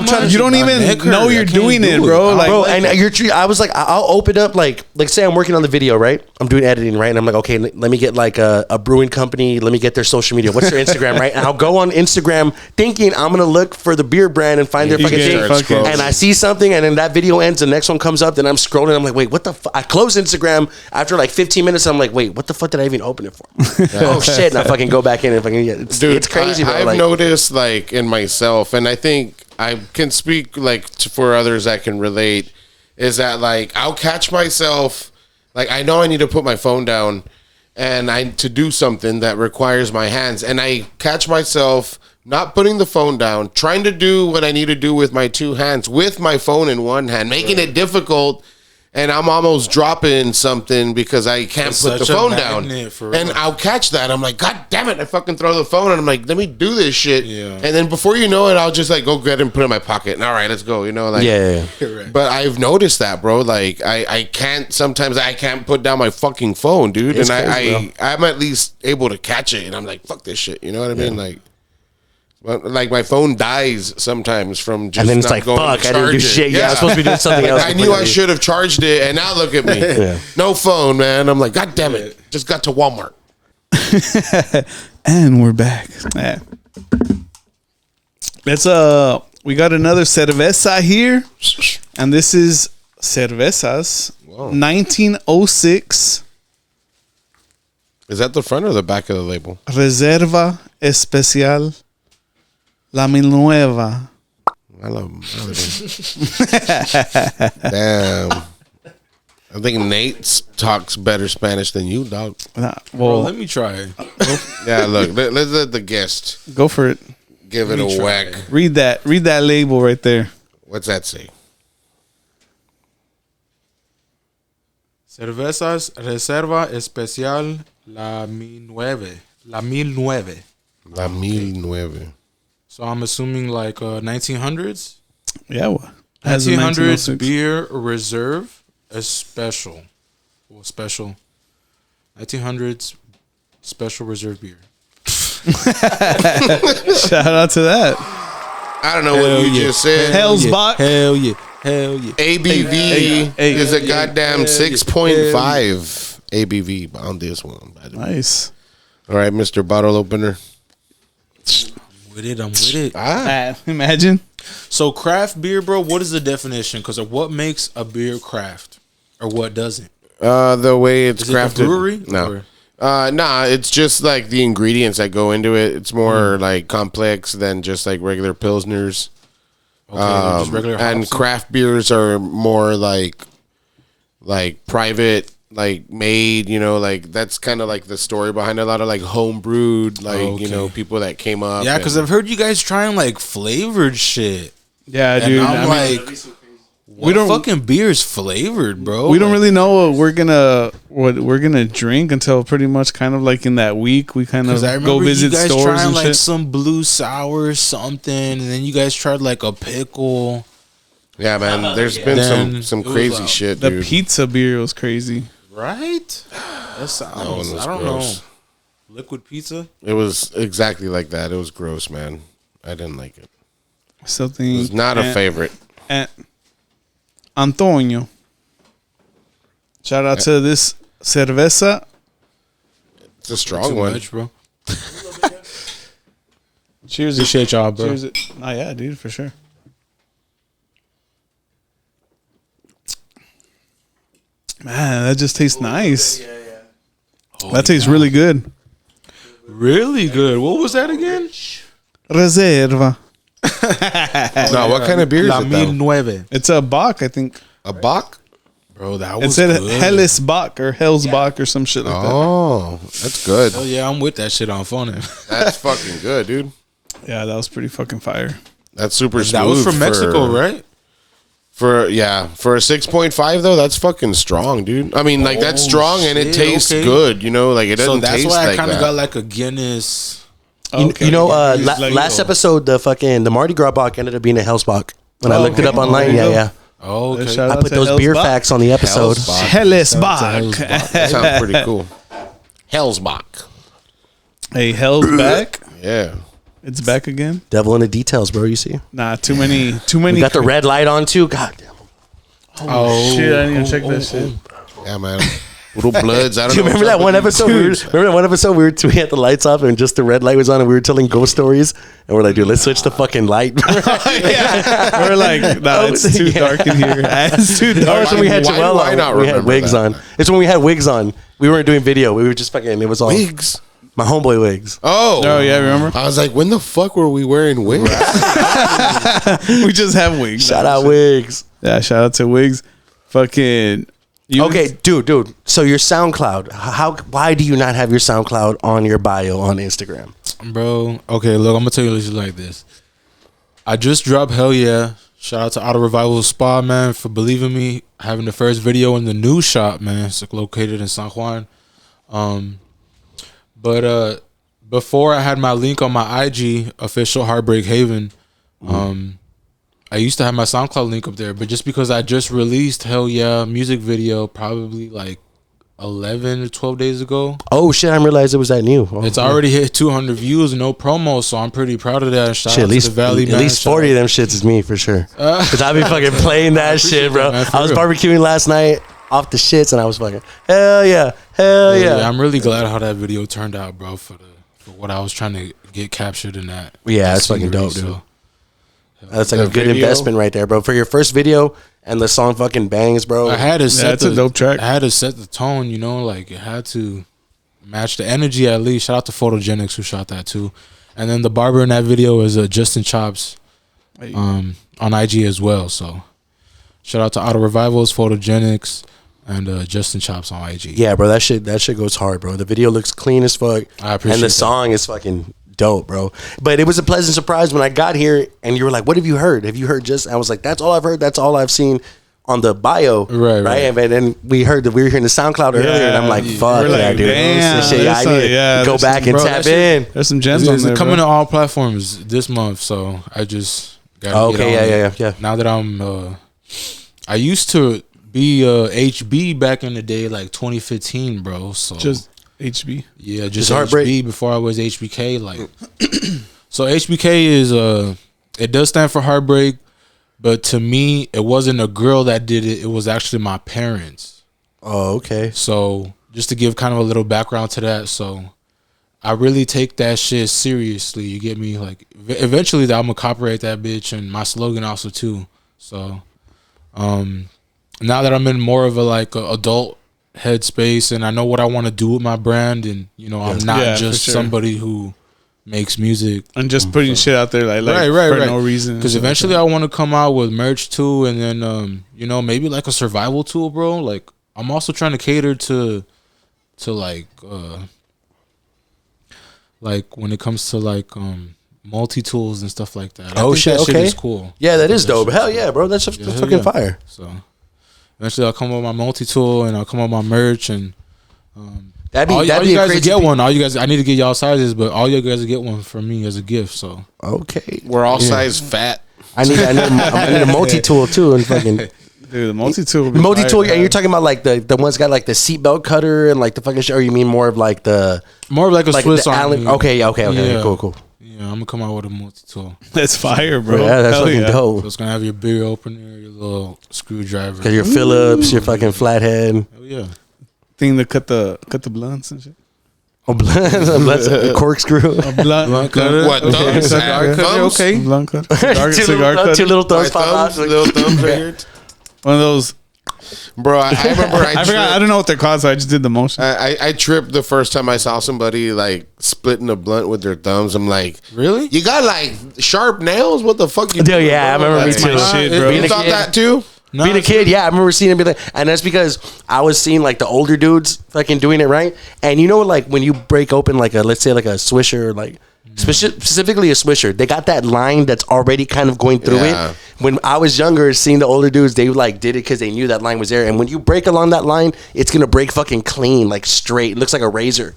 trying. You don't even know you're doing it, bro. Like, bro, and I was like, I'll open up like say I'm working on the video, right? I'm doing editing, right? And I'm like, okay, let me get like a brewing company. Let me get their social media. What's their Instagram, right? And I'll go on Instagram thinking I'm gonna look for the beer brand and find their fucking thing. And I see something, and then that video ends. The next one comes up. Then I'm scrolling. I'm like, wait, what the fuck? I close Instagram after like 15 minutes. I'm like, wait, what the fuck did I even open it for? Oh shit! And I fucking go back in and fucking it's crazy. I've noticed like in myself, and I think I can speak like for others that can relate, is that like I'll catch myself, like I know I need to put my phone down and to do something that requires my hands, and I catch myself not putting the phone down, trying to do what I need to do with my two hands with my phone in one hand, making it difficult. And I'm almost dropping something because I can't put the phone down. And I'll catch that. I'm like, God damn it. I fucking throw the phone and I'm like, let me do this shit. Yeah. And then before you know it, I'll just like go get it and put it in my pocket. And all right, let's go. You know, like, yeah. But I've noticed that, bro. Like I can't, sometimes I can't put down my fucking phone, dude. It's and I'm at least able to catch it. And I'm like, fuck this shit. You know what I mean? Like my phone dies sometimes from just, and then it's like, fuck, I didn't do shit. Yeah, I was supposed to be doing something else. I knew I should have charged it, and now look at me. No phone, man. I'm like, God damn it. Just got to Walmart. And we're back. Yeah. We got another cerveza here, and this is cervezas 1906. Is that the front or the back of the label? Reserva Especial La Mil Nueva. I love Damn. I think Nate talks better Spanish than you, dog. Well, let me try. Yeah, look, let's let the guest go for it. Give it a whack. Read that label right there. What's that say? Cervezas Reserva Especial La Mil Nueve. La Mil Nueve. La Mil Nueve. So I'm assuming like 1900s? Yeah. Well, 1900s beer reserve special. Well, special. 1900s special reserve beer. Shout out to that. I don't know what you just said. Hellsbach. Hell yeah. ABV is a goddamn 6.5 ABV on this one. Nice. All right, Mr. Bottle Opener. I'm with it. Imagine. So craft beer, bro, what is the definition? Because of what makes a beer craft or what doesn't? The way it's crafted. It the brewery? No. Nah, it's just like the ingredients that go into it. It's more like complex than just like regular Pilsners. Okay, just regular hops. And craft beers are more like private, like made, you know, like that's kind of like the story behind a lot of like home brewed, like, you know, people that came up. Yeah, because I've heard you guys trying like flavored shit. Yeah, dude. I'm like, we don't fucking beer's flavored, bro. We don't really know what we're gonna drink until pretty much kind of like in that week we kind of go visit you guys stores trying and like shit. some blue sour or something, and then you guys tried like a pickle. Yeah, man. There's been some crazy shit, dude. The pizza beer was crazy. Right? That sounds, I don't know. Liquid pizza? It was exactly like that. It was gross, man. I didn't like it. Something. It was not a favorite. Antonio. Shout out to this cerveza. It's a strong one. Much, bro. Cheers. Appreciate y'all, bro. Cheers. Oh, yeah, dude, for sure. Man, that just tastes nice. Oh, that tastes really good. Really good. What was that again? Reserva. No, what kind of beer is La it, Mil though? Nueve. It's a Bach, I think. A Bach? Bro, that It was said good. Hellisbach or Hellsbach or some shit like Oh, that's good. Oh yeah, I'm with that shit on phone. That's fucking good, dude. that. Yeah, that was pretty fucking fire. That's super smooth. That was from Mexico, right? For a 6.5 though, that's fucking strong, dude. I mean, like that's strong and it shit, tastes okay. good. You know, like it doesn't So that's taste why I like kind of that. got like a Guinness. Okay. You know, Just like- last episode, the Mardi Gras Bach ended up being a Hellsbach. When I looked it up online, There you yeah. Oh, okay. Shout I out put to those beer Hellsbach. facts on the episode. Hellisbach. That sounds pretty cool. Hellsbach. Hey, Hell's back. Yeah. It's back again. Devil in the details, bro. You see? Nah, too many. We got the red light on too. God damn. Oh, shit. I didn't even check that shit. Yeah, man. Little bloods. I don't Do you know. remember that one episode? We had the lights off and just the red light was on, and we were telling ghost stories. And we're like, dude, let's switch the fucking light. Yeah. We're like, nah, it's too dark in here. It's too Oh, dark. it's when we had Why do Joel I on. not We had remember wigs that? on. It's when we had wigs on. We weren't doing video. We were just fucking. It was all Wigs. my homeboy wigs. Oh. Oh yeah, remember? I was like, when the fuck were we wearing wigs? We just have wigs. Shout out wigs. Yeah, shout out to wigs. Fucking. Okay, dude. So your SoundCloud. Why do you not have your SoundCloud on your bio on Instagram? bro. Okay, look, I'm gonna tell you this like this. I just dropped Hell Yeah. Shout out to Auto Revival Spa, man, for believing me. Having the first video in the new shop, man. It's located in San Juan. But before I had my link on my IG, official HeartBreakHaven, I used to have my SoundCloud link up there. But just because I just released Hell Yeah music video probably like 11 or 12 days ago. Oh shit! I didn't realize it was that new. Oh, It's already hit 200 views, no promo, so I'm pretty proud of that. Shout shit, out at least to the Valley, at man. least Shout 40 out- of them shits is me for sure. Cause I be fucking playing that shit, bro. that, man, for I was real. barbecuing last night off the shits, and I was fucking hell yeah. I'm really glad how that video turned out, bro. For what I was trying to get captured in that. Yeah, that it's fucking scenery, dope, dude. so. That's like The a good video? investment right there, bro. For your first video and the song fucking bangs, bro. I had to set it's a dope track. I had to set the tone, you know, like it had to match the energy at least. Shout out to Photogenics who shot that too, and then the barber in that video is Justin Chops, on IG as well. So shout out to Auto Revivals, Photogenics, and Justin Chops on IG. Yeah, bro, that shit goes hard, bro. The video looks clean as fuck. I appreciate and the that. song is fucking dope, bro. But it was a pleasant surprise when I got here and you were like, "What have you heard? Have you heard just?" I was like, "That's all I've heard. That's all I've seen on the bio." Right. And then we heard that we were hearing the SoundCloud earlier, and I'm like, "Fuck We're yeah, like, dude! damn, This shit, I there's need some- to yeah, go there's back some- and bro, tap that shit- in." There's some gems It's on there, coming bro. to all platforms this month, so I just got Okay, yeah. Now that I'm, I used to be HB back in the day, like 2015, bro. So Just HB. yeah, just Just Heartbreak. HB before I was HBK. Like, so HBK is it does stand for heartbreak, but to me, it wasn't a girl that did it. It was actually my parents. Oh, okay. So just to give kind of a little background to that, so I really take that shit seriously. You get me? Like eventually, I'm gonna copyright that bitch and my slogan also too. So, now that I'm in more of a adult headspace and I know what I want to do with my brand, and you know, I'm not Yeah, for just sure. somebody who makes music. And just putting shit out there like Right. for no reason. Because eventually I want to come out with merch too, and then you know, maybe like a survival tool, bro. Like I'm also trying to cater to like when it comes to like multi tools and stuff like that. I Oh, think shit, that shit okay. is cool. Yeah, that is That dope. shit Hell is yeah, bro. That's just Yeah, hell fucking yeah. fire. So eventually I'll come up with my multi tool and I'll come up with my merch and That'd all be you a guys crazy will get one. All you guys, I need to get y'all sizes, but all you guys will get one from me as a gift. So Okay. We're all size fat. I need a multi tool too, and fucking Dude, the multi-tool. would be multi tool. fire, And you're talking about like the ones got like the seatbelt cutter and like the fucking shit. Or you mean more of like the more of like a Swiss the Army. Allen? Okay, Yeah. cool. Yeah, I'm gonna come out with a multi tool. That's fire, bro. Yeah, that's Hell fucking yeah. dope. So it's gonna have your beer opener, your little screwdriver. Cause your Phillips, your fucking flathead, Hell yeah. Thing to cut the blunts and shit. a corkscrew, A blunt cutter. What, thumbs? Thumbs? Okay. Blunt cutter. two little thumbs My pop out. thumbs, little thumbs right here. One of those. Bro, I remember I forgot. I don't know what they're called, so I just did the motion. I tripped the first time I saw somebody like splitting a blunt with their thumbs. I'm like, Really? you got like sharp nails? What the fuck you Dude, doing, yeah, I bro? remember me Like, too. my shit, bro. You thought that too? Being a kid, yeah, I remember seeing it be like, and that's because I was seeing like the older dudes fucking doing it right. And you know, like when you break open like let's say like a Swisher, like specifically a Swisher, they got that line that's already kind of going through it. When I was younger, seeing the older dudes, they like did it because they knew that line was there. And when you break along that line, it's gonna break fucking clean, like straight. It looks like a razor.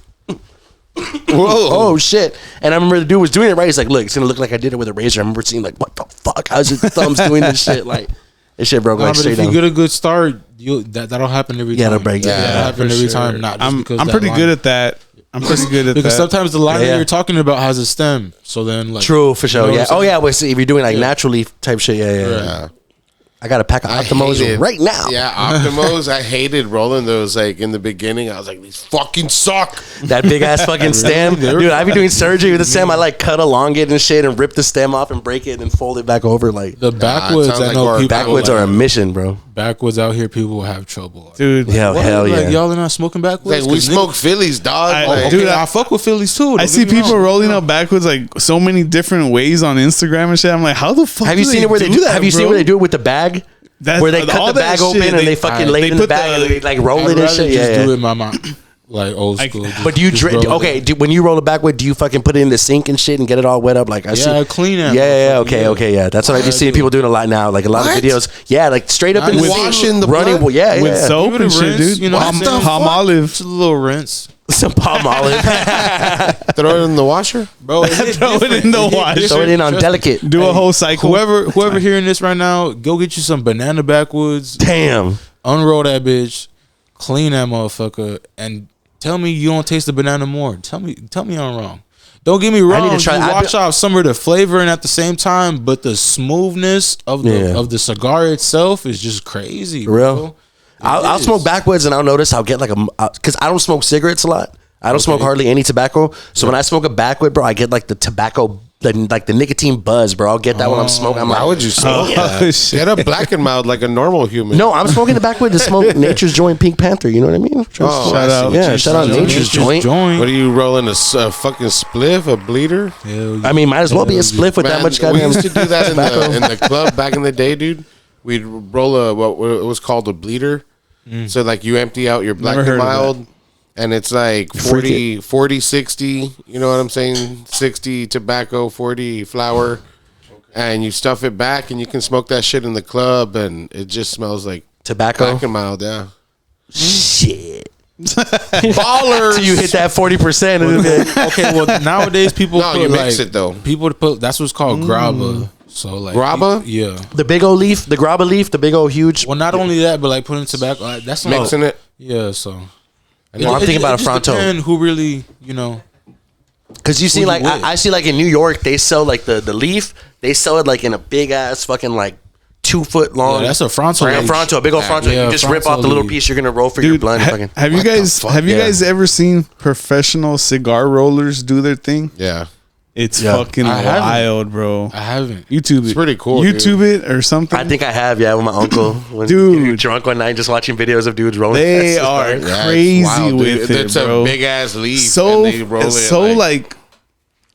Whoa. Oh shit. And I remember the dude was doing it right. He's like, look, it's gonna look like I did it with a razor. I remember seeing like, what the fuck? How's your thumbs doing this shit? Like, this shit broke like straight down. If you get a good start, that'll happen every time. That'll break. That'll happen every time. Not just because I'm pretty good at that. I'm pretty good at because that. sometimes the line that you're talking about has a stem. So then, like, true for sure. You know Yeah. Oh yeah. Well, see, if you're doing like natural leaf type shit, yeah. I got a pack of Optimos right now. Yeah, Optimos. I hated rolling those. Like in the beginning, I was like, "These fucking suck." That big ass fucking stem, dude. I be doing surgery with the stem. I like cut along it and shit, and rip the stem off and break it and fold it back over. Like the backwoods, I know people backwoods are a mission, bro. Backwoods out here, people will have trouble, dude. Yeah, hell yeah. Like, y'all are not smoking backwoods. Like, we smoke Phillies, dog. Dude, I fuck with Phillies too. I see people rolling up backwards like so many different ways on Instagram and shit. I'm like, how the fuck? Have you seen it where they do that? Have you seen where they do it with the bag? Where they cut the bag open and they fucking lay it in the bag and they like roll it and shit. Yeah, do it, my mom. Like old school. But do you when you roll it backward, do you fucking put it in the sink and shit and get it all wet up? Like I see, clean it. Yeah, okay. That's what I just see people doing a lot now. Like a lot of videos. Yeah, like straight up in the washing the running. blood? with soap and shit, dude. You know, palm olive. Just a little rinse. Some palm olive. Throw it in the washer, bro. Throw it in the washer. Throw it in on delicate. Do a whole cycle. Whoever hearing this right now, go get you some banana backwoods. Damn. Unroll that bitch, clean that motherfucker, and tell me you don't taste the banana more. Tell me I'm wrong. Don't get me wrong. I need to try. Wash out some of the flavor, and at the same time, but the smoothness of the cigar itself is just crazy. For real. I'll smoke backwoods and I'll notice I'll get like because I don't smoke cigarettes a lot. I don't smoke hardly any tobacco. So when I smoke a backwood, bro, I get like the tobacco, like the nicotine buzz, bro. I'll get that when I'm smoking. Why would you smoke that? Get a black and mild like a normal human. No, I'm smoking the backwood to smoke Nature's Joint Pink Panther. You know what I mean? Shout out. Yeah, shout out Nature's Joint. What are you rolling, a fucking spliff, a bleeder? I mean, might as well be a spliff with that much goddamn. We used to do that in the club back in the day, dude. We'd roll what it was called a bleeder. So like you empty out your black and mild, and it's like 40, 60, you know what I'm saying? 60 tobacco, 40 flour, and you stuff it back, and you can smoke that shit in the club, and it just smells like tobacco. Black and mild, yeah. Shit. Ballers. So you hit that 40%. Okay, well nowadays people you mix it though. People put that's what's called grabba. So like grabba, yeah, the big old leaf, the grabba leaf, the big old huge. Well, not only that, but like putting tobacco. That's mixing it. Yeah, so. Well, I'm thinking about a Fronto. And who really, you know? Because you see, like I see, like in New York, they sell like the leaf. They sell it like in a big ass fucking like 2 foot long. Yeah, that's a Fronto. Like a Fronto, a big old Fronto. Yeah, you just rip off the little piece you're gonna roll for your blunt. Have you guys ever seen professional cigar rollers do their thing? Yeah. It's fucking wild, bro. I haven't. YouTube it. It's pretty cool. YouTube it or something. I think I have, with my uncle. Dude, drunk one night just watching videos of dudes rolling. They are crazy with it, it's bro. A big ass leaf. So and they roll it's it so like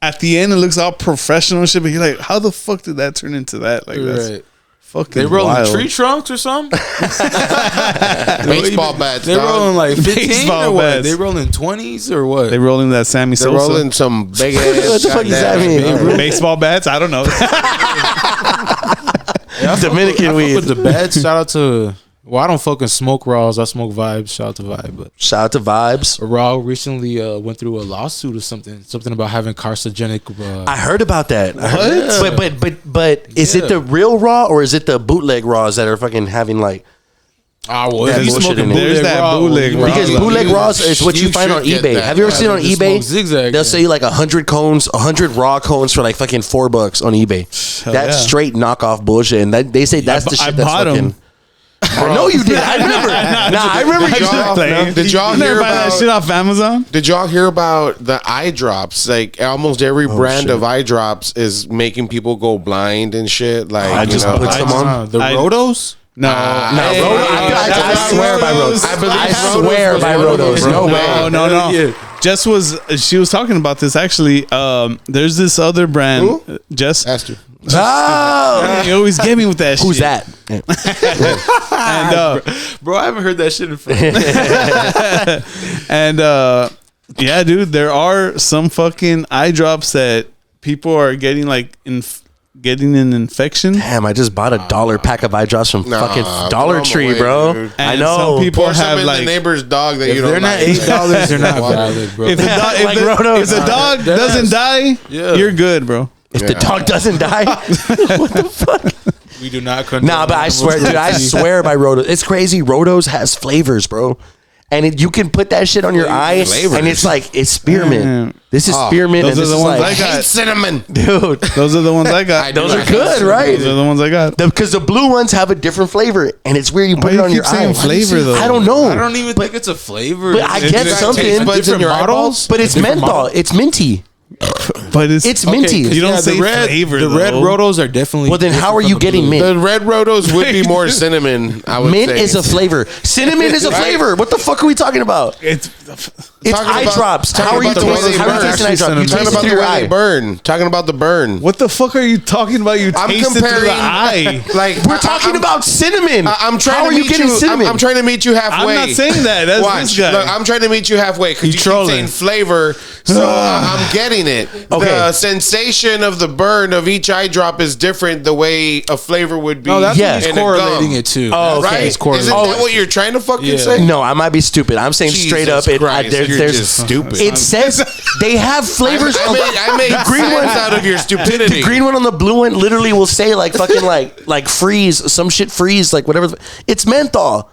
at the end it looks all professional shit, but you're like, how the fuck did that turn into that? Like that's fucking they rolling wild. Tree trunks or something? Baseball bats. They rolling like 15 Baseball or what? bats. They rolling 20s or what? They rolling that Sammy They're Sosa. rolling some big ass. What the fuck does that mean? Baseball bats? I don't know. Dominican weed. With the bats, shout out to. Well, I don't fucking smoke Raws. I smoke Vibes. Shout out to Vibe. But shout out to Vibes. Raw recently went through a lawsuit or something about having carcinogenic. I heard about that. But is it the real Raw or is it the bootleg Raws that are fucking having like? There's that bootleg Raw. Because bootleg Raws is what you find on eBay. Have you ever seen on eBay? Zigzag. They'll sell you like 100 cones, 100 raw cones for like fucking $4 on eBay. That's straight knockoff bullshit, and they say that's the shit that's fucking. I know you did. I remember. I remember. Did y'all hear about that shit off Amazon? Did y'all hear about the eye drops? Like almost every brand of eye drops is making people go blind and shit. Like I just put some on the Rotos. No, I swear by Rotos. I swear by Rotos. No way. No. She was talking about this actually. There's this other brand. Who? Jess. Asked you. Oh, you always get me with that shit. Who's that? And bro, I haven't heard that shit in forever. and yeah, dude, there are some fucking eye drops that people are getting like getting an infection. Damn, I just bought a $1 pack of eye drops from fucking Dollar Tree, away, bro. dude. I know. Some people Pour some have in like the neighbor's dog that If you don't they're not like. $8, they're not valid, bro. if the dog, Like Rotos. if the dog doesn't die, you're good, bro. If the dog doesn't die, what the fuck? We do not condone. Nah, but I swear, dude, I swear by Rotos. It's crazy. Rotos has flavors, bro. And you can put that shit on your eye, and it's like, it's spearmint. This is spearmint. Those and are this the is ones like, I got. Cinnamon. dude. Those are the ones I got. Those are good, right? Those are the ones I got. Because the blue ones have a different flavor, and it's weird you put Why it you on keep your saying eye. flavor, though? I don't know. I don't even think it's a flavor. But I get something. taste buds in your models? But it's Different menthol. model? It's minty. But it's minty. You don't say the red, flavor, The red though. Rotos are definitely. Well, then how are different you from the getting blue. mint? The red Rotos would be more cinnamon, I would Mint say. is a flavor. Cinnamon is a flavor. What the fuck are we talking about? It's It's Talking eye about- drops. talking How are you about the way tasting? they How are you burn. tasting eye drop? You Talking taste Talking it about through the your way eye. they burn. Talking about the burn. what the fuck are you talking about? You I'm taste it through the comparing- eye. Like We're talking about cinnamon. I'm trying How to are you meet getting you. cinnamon? I'm trying to meet you halfway. I'm not saying that. That's Watch. this guy. Look, I'm trying to meet you halfway because you keep trolling. saying flavor, so I'm getting it. Okay. The sensation of the burn of each eye drop is different the way a flavor would be. No, that's Yeah. what he's in a correlating gum. it to. Oh, okay. Right? He's correlating. Isn't that what you're trying to fucking say? No, I might be stupid. I'm saying straight up. Jesus Christ, you're There's just stupid. It says they have flavors. I made the green sense one out of your stupidity. The green one on the blue one literally will say like fucking like freeze, some shit freeze, like whatever. It's menthol.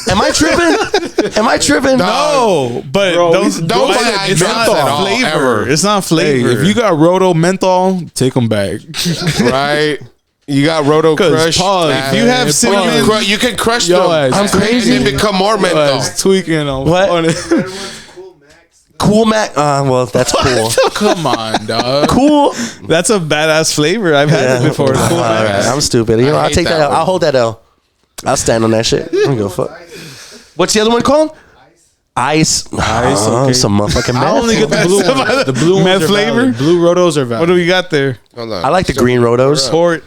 Am I tripping? Am I tripping? No, but don't don't buy buy it. eye It's drops not at all, flavor. ever. It's not Hey, flavor. if you got Roto menthol, take them back. Right? You got Roto 'Cause, Crush. Paul, if you have cinnamon, you can crush Yo, them. I'm crazy. And become more menthol. tweaking on What? on it. Cool Mac. Well, that's cool. Come on, dog. Cool. that's a badass flavor. I've had it before. All right, I'm stupid. You know, I'll hate take that that L. one. I'll hold that L. I'll stand on that shit. I don't give a fuck. What's the other one called? Ice. Ice, okay. Some motherfucking I only meth. get the blue one. The blue Meth ones are flavor? valid. Blue Rotos are valid. What do we got there? Hold on. I like the green Rotos. Port.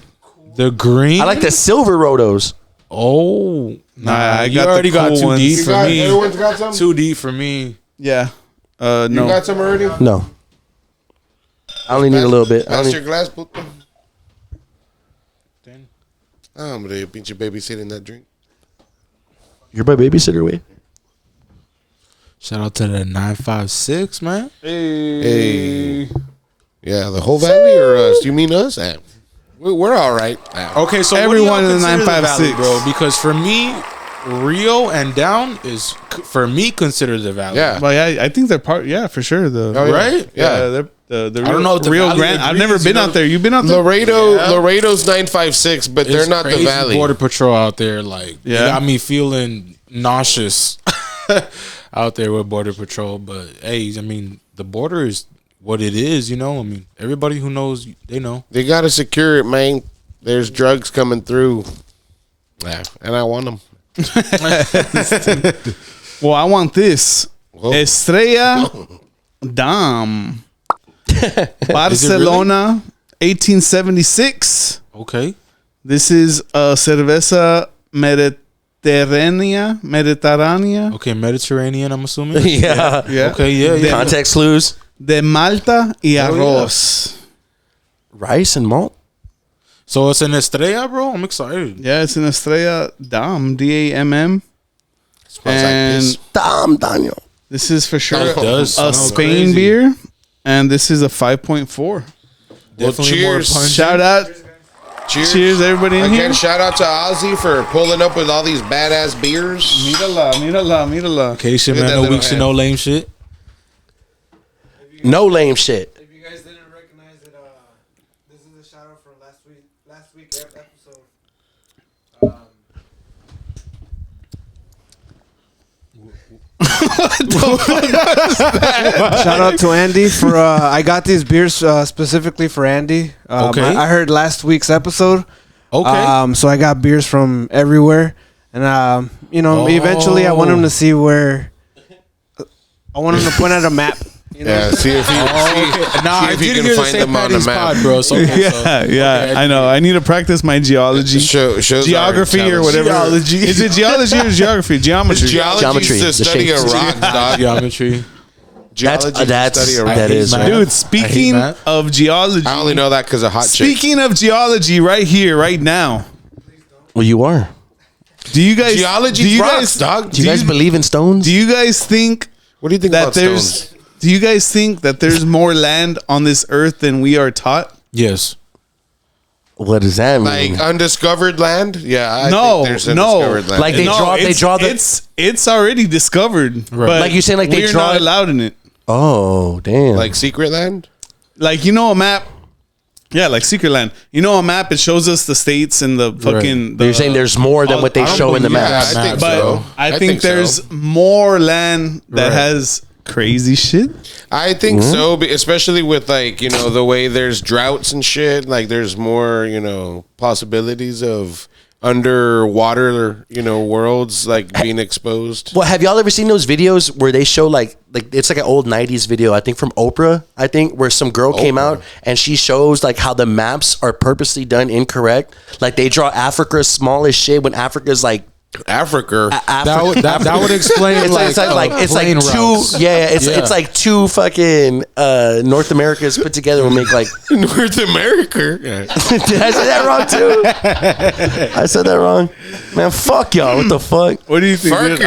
The green. I like the silver Rotos. Oh, Nah, I you got the already got cool too ones. deep You for got- me. everyone's got some? Too deep for me. Yeah. You No. got some already? No. I only need a little bit. I Pass only- your glass, puto. Hombre, pinche babysitting that drink. You're my babysitter, wait. Shout out to the 956, man. Hey. Yeah, the whole valley or us? You mean us? We're all right. Okay, so Everyone what do in the y'all consider 956. valley, bro. Because for me, Rio and down is for me considered the valley. Yeah. Well, yeah, I think they're part. Yeah, for sure. The Oh, yeah. Right? yeah, they're the I don't know if the Rio Valley Grande. I've agrees, never been you know, out there. You've been out there? Laredo's 956, but they're It's not the crazy valley. Border Patrol out there, like, Yeah. yeah, got me feeling nauseous out there with Border Patrol. But hey, I mean, the border is what it is, you know. I mean, everybody who knows, they know. They gotta secure it, man. There's drugs coming through. Yeah, and I want them. Well, I want this. Whoa. Estrella Dam. Barcelona, 1876. Okay. This is a cerveza mediterránea. Okay, Mediterranean, I'm assuming. Yeah. Yeah. Okay, yeah. Context clues. De Malta y Oh, arroz. Rice and malt. So it's an Estrella, bro. I'm excited. Yeah, it's an Estrella Dam. DAMM. Smells like And this. Damn, Daniel. this is for sure It does a smell Spain crazy. beer. And this is a 5.4. Definitely cheers. more pungent. Shout out. Cheers, everybody in Again, here. shout out to Ozzy for pulling up with all these badass beers. Mírala. Okay, shit, Look at man. that No little weeks to hand. no lame shit. No lame shit. If you guys didn't recognize it, this is a shout out from last week's episode. Shout out to Andy for I got these beers specifically for Andy. Okay. I heard last week's episode. Okay. So I got beers from everywhere, and eventually I want him to see where. I want him to point out a map. Yeah, see if you I didn't hear the St. Patty's pod, bro. So, I know. I need to practice my geology, geography, or whatever. Geology. Is it geology or geography? Geometry. Geometry is the study of rocks, dog. Geometry. That is, dude. Speaking of geology, I only know that because of hot chick. Speaking of geology, right here, right now. Well, you are. Do you guys geology rocks, dog? Do you guys believe in stones? Do you guys think? What do you think about stones? Do you guys think that there's more land on this earth than we are taught? Yes. What does that mean? Like undiscovered land? Yeah, I think there's undiscovered land. Like they draw it's already discovered. Right. But like you saying, like they draw not allowed in it. Oh, damn. Like secret land? Like, you know, a map. Yeah, like secret land. You know, a map, it shows us the states and the fucking. But you're saying there's more than what they show in the map. I think but so. I think there's more land that has crazy shit. I think so, especially with like, you know, the way there's droughts and shit. Like there's more, you know, possibilities of underwater, you know, worlds like being exposed. Well, have y'all ever seen those videos where they show like it's like an old 90s video, I think from Oprah, where some girl came out and she shows like how the maps are purposely done incorrect. Like they draw Africa as small as shit when Africa's like Africa. That would explain it's like two fucking North Americas put together will make like North America. Yeah. Did I say that wrong too? I said that wrong. Man, fuck y'all. What the fuck? What do you think?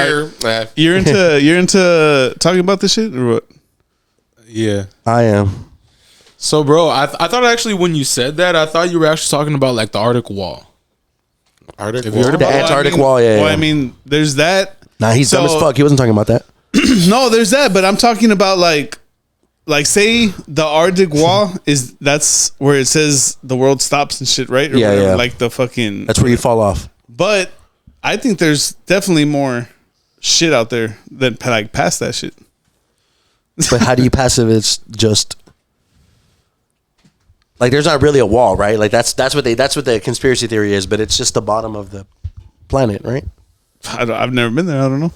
You're into talking about this shit or what? Yeah, I am. So, bro, I thought actually when you said that, I thought you were actually talking about like the Arctic Wall. The Antarctic Wall, yeah. Well, I mean, there's that. Nah, he's dumb as fuck. He wasn't talking about that. No, there's that, but I'm talking about like say the Arctic Wall that's where it says the world stops and shit, right? Or yeah, whatever, yeah. Like the fucking. That's where you fall off. But I think there's definitely more shit out there than like past that shit. But how do you pass if it's just like there's not really a wall, right? Like that's what the conspiracy theory is, but it's just the bottom of the planet, right? I've never been there. I don't know.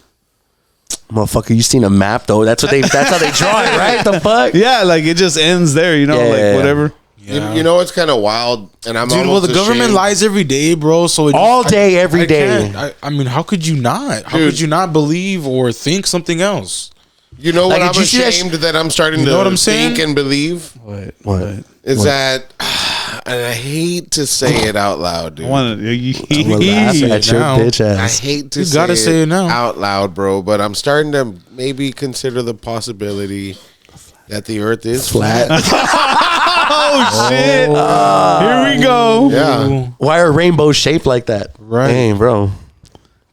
Motherfucker, you seen a map though? That's how they draw it, right? The fuck? Yeah, like it just ends there, you know, whatever. Yeah. You know, it's kind of wild, and I'm well, the government lies every day, bro. So all day, every day. I mean, how could you not? How could you not believe or think something else? You know what? I'm ashamed that I'm starting to think and believe. What? Is that? And I hate to say it out loud, dude. I hate to say it out loud, bro. But I'm starting to maybe consider the possibility that the Earth is flat. Oh shit! Here we go. Yeah. Why are rainbows shaped like that? Right, dang, bro.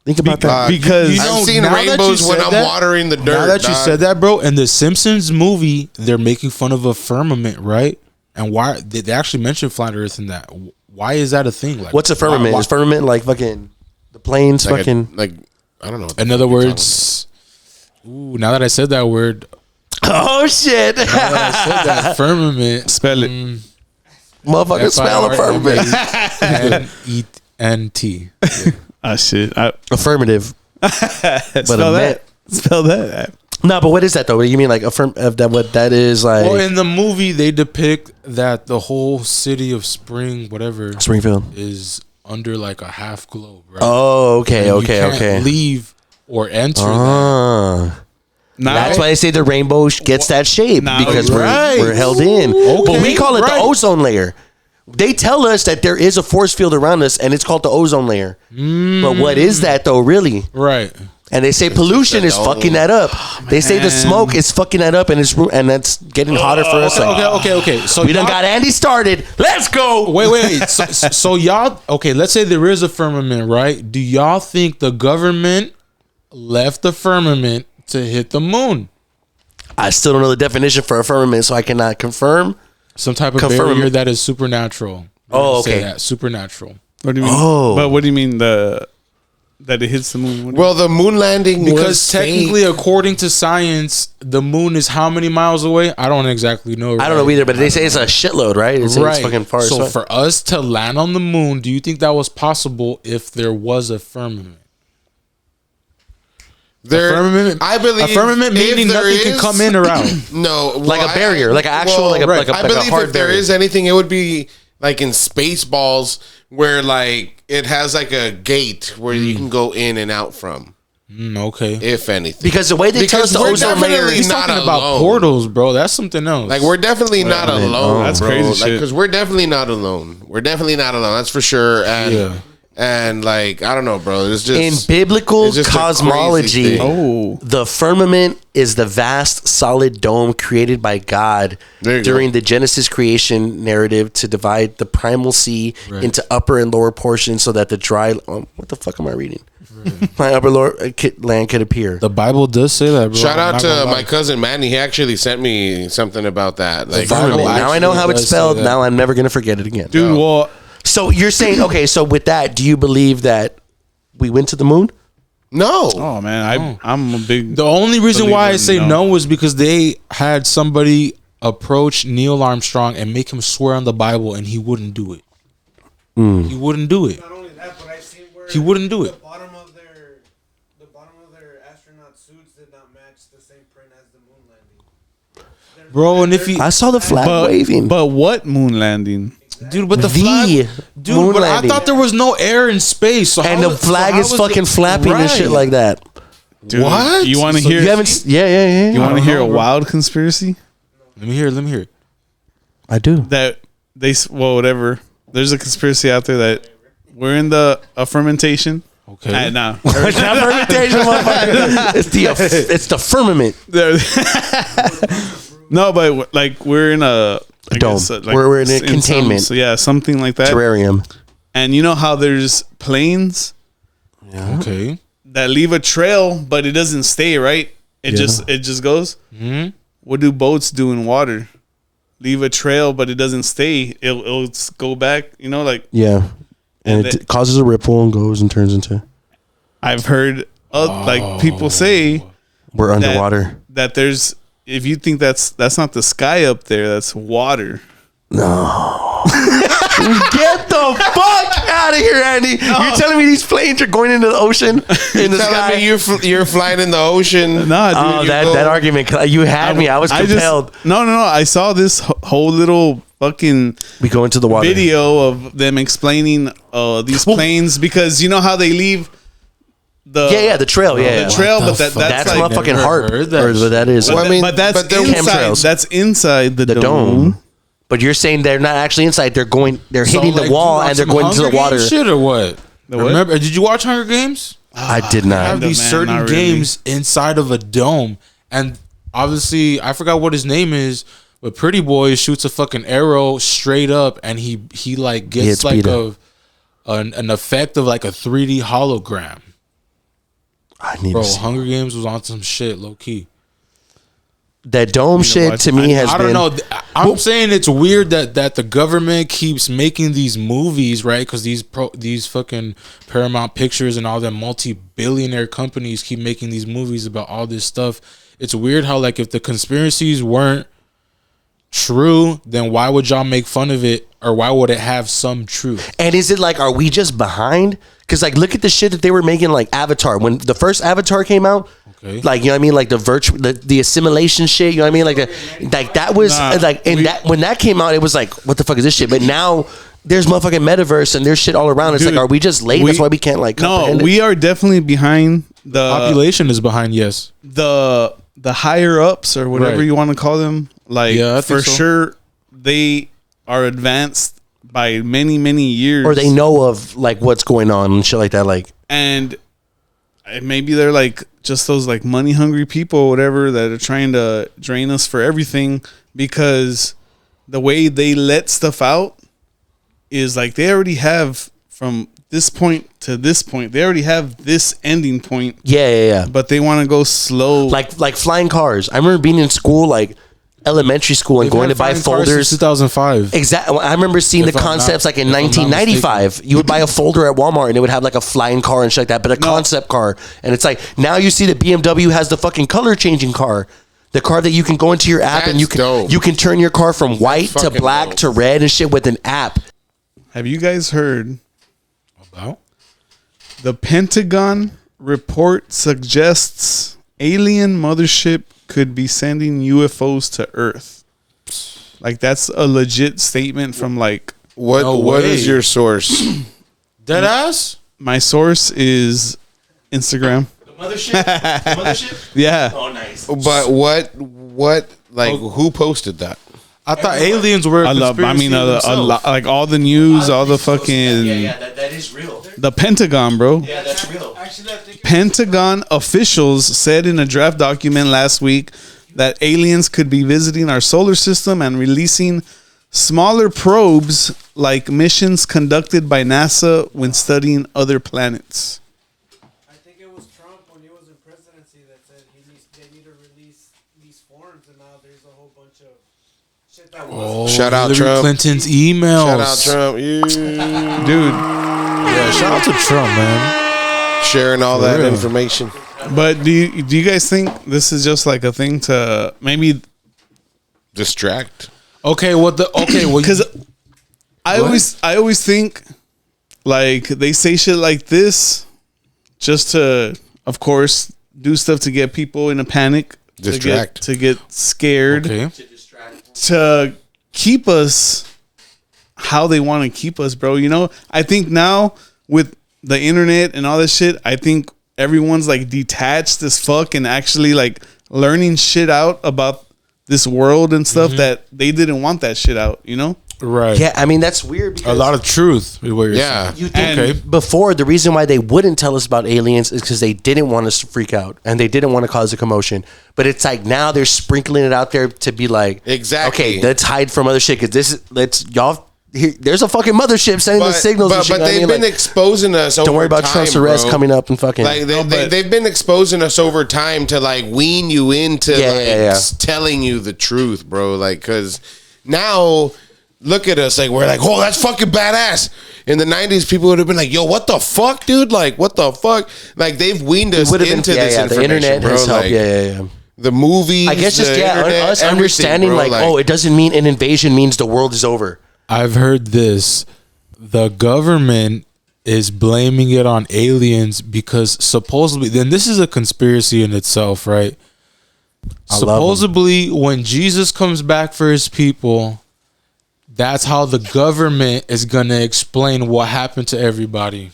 Think about that. Because I've seen rainbows when I'm watering the dirt. Now that you said that, bro, in the Simpsons movie, they're making fun of a firmament, right? And why they actually mentioned flat Earth in that? Why is that a thing? Like, what's a firmament? Is firmament like fucking the planes? Like fucking I don't know. In other words, now that I said that word, oh shit! now that I said that firmament, spell it, motherfucker. Spell a firmament. N-E-N-T. Ah shit. Affirmative. Spell that. Spell that. No, but what is that though? What do you mean, like what that is like? Well, in the movie, they depict that the whole city of Springfield is under like a half globe, right? Oh, okay, and you can't leave or enter that. That's why they say the rainbow gets that shape because we're held in. Okay, but we call it the ozone layer. They tell us that there is a force field around us, and it's called the ozone layer. But what is that though, really? Right. And they say pollution is fucking that up. They say the smoke is fucking that up, and that's getting hotter for us. Okay. So we done got Andy started. Let's go. Wait. So y'all, okay, let's say there is a firmament, right? Do y'all think the government left the firmament to hit the moon? I still don't know the definition for a firmament, so I cannot confirm. Some type of barrier that is supernatural. Oh, okay. Say that. Supernatural. What do you mean? Oh. But what do you mean that it hits the moon? Well, the moon landing because technically, according to science, the moon is how many miles away? I don't exactly know. Right? I don't know either, but they say it's a shitload, right? It's fucking far. So for us to land on the moon, do you think that was possible if there was a firmament? I believe a firmament meaning nothing can come in or out. No, like a barrier, like an actual, like a I believe hard if there barrier. is anything, it would be like in Spaceballs, where like it has like a gate where you can go in and out from. Okay. If anything, Because the way they tell us the ozone layer He's is talking not about alone. portals, bro. That's something else. like we're definitely not alone. That's bro. crazy shit. Because we're definitely not alone. We're definitely not alone. That's for sure. And and like I don't know, bro. It's just in biblical it's just a cosmology. crazy thing. The firmament is the vast solid dome created by God There you during go. the Genesis creation narrative to divide the primal sea into upper and lower portions so that the dry what the fuck am I reading? My upper lower land could appear. the Bible does say that, bro. Shout I'm out not to gonna lie. my cousin Manny. He actually sent me something about that. Like Firmament. Now I know how it's does say spelled. that. Now I'm never gonna forget it again. Dude, well, So you're saying okay? So with that, do you believe that we went to the moon? no, oh man, I'm a big. The only reason why I believer, say no. no was because they had somebody approach Neil Armstrong and make him swear on the Bible, and he wouldn't do it. He wouldn't do it. Not only that, but I've seen where He wouldn't do it. The bottom of their astronaut suits did not match the same print as the moon landing. Bro, and if he, I saw the flag waving. But what moon landing? dude, but the The flag, dude, moon but landing. I thought there was no air in space, so And how- the flag so how is was fucking it- flapping and shit Right. like that. Dude, What? You want to So hear? You haven't? Yeah. You want to don't hear know, a bro. wild conspiracy? Let me hear it. I do. That whatever. There's a conspiracy out there that we're in the fermentation. Okay. Nah. It's not fermentation, motherfucker. It's the firmament. No, but like we're in a I Dome. guess, We're in a some- containment. so yeah, something like that. Terrarium. And you know how there's planes Okay. that leave a trail, but it doesn't stay, right? It just goes. Mm-hmm. What do boats do in water? Leave a trail, but it doesn't stay. It'll go back. You know, like Yeah. And And it causes a ripple and goes and turns into. I've heard, like people say We're that, underwater. that there's. If you think that's not the sky up there, that's water. Get the fuck out of here, Andy. You're telling me these planes are going into the ocean in the sky? telling me you're flying in the ocean. Nah, dude. Oh, that argument. You had me. I was compelled. No. I saw this whole little fucking We go into the water. video of them explaining these planes because you know how they leave the Yeah, the trail. Yeah, the trail, but that's that's like motherfucking Never heart. heard that Or what that is. Well, I mean, but that's but they're inside. chemtrails. That's inside the The dome. But you're saying they're not actually inside. They're hitting the wall and they're going into the water. Shit or what? The what? Remember? Did you watch Hunger Games? I did They not. have these man, certain not really. games inside of a dome, and obviously I forgot what his name is, but Pretty Boy shoots a fucking arrow straight up, and he like gets Hits like Peter. an effect of like a 3D hologram. I need Bro, to see. Hunger Games was on some shit, low key. That dome shit what? to me has I been. don't know. I'm saying it's weird that the government keeps making these movies, right? Because these fucking Paramount Pictures and all them multi-billionaire companies keep making these movies about all this stuff. It's weird how like if the conspiracies weren't true, then why would y'all make fun of it, or why would it have some truth? And is it like, are we just behind? Because like, look at the shit that they were making, like Avatar. When the first Avatar came out, Okay. like, you know what I mean, like the assimilation shit. You know what I mean, like that was when that came out, it was like, what the fuck is this shit? But now there's motherfucking metaverse and there's shit all around. It's Dude, like, are we just late? That's why we can't like. No, comprehend it? we are definitely behind the Population is behind, yes. the higher ups or whatever Right. you want to call them. Like Yeah, I for think so. sure, they are advanced by many years, Or they know of like what's going on and shit like that. Like, and maybe they're like just those like money hungry people or whatever that are trying to drain us for everything, because the way they let stuff out is like they already have from this point to this point, they already have this ending point, yeah. but they want to go slow. Like flying cars. I remember being in school, like elementary school, and going to buy folders. 2005. Exactly. I remember seeing If the I'm concepts not- like in if I'm not 1995. You would buy a folder at Walmart and it would have like a flying car and shit like that, but a concept car. And it's like, now you see that BMW has the fucking color changing car. The car that you can go into your app and That's dope. you can turn your car from white to fucking black dope. to red and shit with an app. Have you guys heard About? the Pentagon report suggests alien mothership could be sending UFOs to Earth. Like, that's a legit statement from like. What is your source? Deadass? My source is Instagram. The mothership? Yeah. Oh, nice. But what like who posted that? I thought aliens were. A lot, like all the news, all the fucking. Yeah, that is real. The Pentagon, bro. Yeah, that's real. Pentagon officials said in a draft document last week that aliens could be visiting our solar system and releasing smaller probes like missions conducted by NASA when studying other planets. I think it was Trump when he was in presidency that said they need to release these forms, and now there's a whole bunch of shit that was. Shout out Hillary Trump. Clinton's emails. Shout out Trump. Dude. Yeah, shout out to Trump, man. Sharing all that real. information. But do you guys think this is just like a thing to maybe distract? Well, because I always think like they say shit like this just to, of course, do stuff to get people in a panic, Distract, to get scared, okay. to keep us how they want to keep us, bro. You know, I think now with the internet and all this shit, I think everyone's like detached as fuck and actually like learning shit out about this world and stuff that they didn't want that shit out, you know? Right. Yeah, I mean, that's weird. A lot of truth. Is what you're Yeah. saying. You think before, the reason why they wouldn't tell us about aliens is because they didn't want us to freak out and they didn't want to cause a commotion. But it's like now they're sprinkling it out there to be like, exactly. Okay, let's hide from other shit because there's a fucking mothership sending the signals. But they've been exposing us. Don't worry about time, Trump's arrest bro. coming up and fucking. Like they've been exposing us over time to like wean you into telling you the truth, bro. Like, because now look at us, like we're like, oh, that's fucking badass. In the 90s, people would have been like, yo, what the fuck, dude? Like, what the fuck? Like, they've weaned us into this information, the internet bro. has helped. Like, Yeah. The movies, I guess just us understanding bro, like, oh, it doesn't mean an invasion means the world is over. I've heard this. The government is blaming it on aliens because supposedly, then this is a conspiracy in itself, right? Supposedly, when Jesus comes back for his people, that's how the government is going to explain what happened to everybody.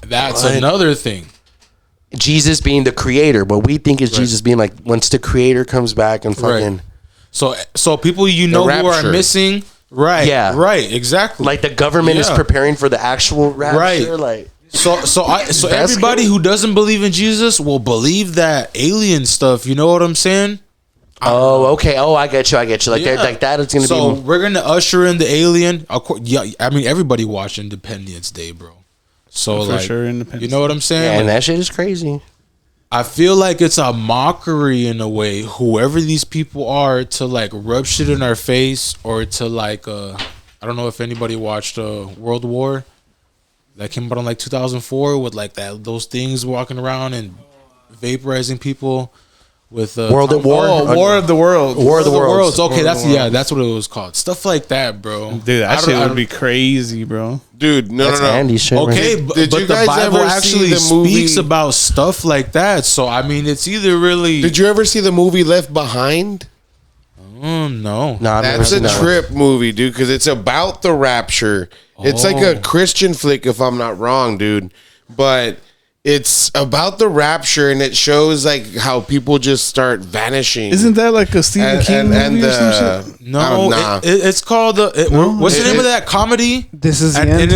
That's another thing. Jesus being the creator, but we think is Jesus being like, once the creator comes back and fucking. So people who are missing. Right. Yeah. Right. Exactly. Like the government is preparing for the actual rapture. Right. Like so everybody who doesn't believe in Jesus will believe that alien stuff. You know what I'm saying? Oh, okay. Oh, I get you. Like that is going to be. So we're gonna usher in the alien. Of course, yeah. I mean, everybody watched Independence Day, bro. So For like, sure, Independence you know what I'm saying? Yeah, and like, that shit is crazy. I feel like it's a mockery in a way, whoever these people are, to like rub shit in our face or to like I don't know if anybody watched World War that came out in like 2004 with like those things walking around and vaporizing people with World at War. War of the World. War of the Worlds. Okay, that's what it was called. Stuff like that, bro. Dude, that shit would be crazy, bro. Dude, That's Andy shit. Okay, right? but Did you the guys Bible ever actually see the movie- speaks about stuff like that. So I mean, it's either really. Did you ever see the movie Left Behind? No. No, That's a trip movie, dude, because it's about the rapture. It's like a Christian flick, if I'm not wrong, dude. But it's about the rapture, and it shows like how people just start vanishing. Isn't that like a Stephen King movie or some shit? No, it's called what's the name of that comedy? This is the end.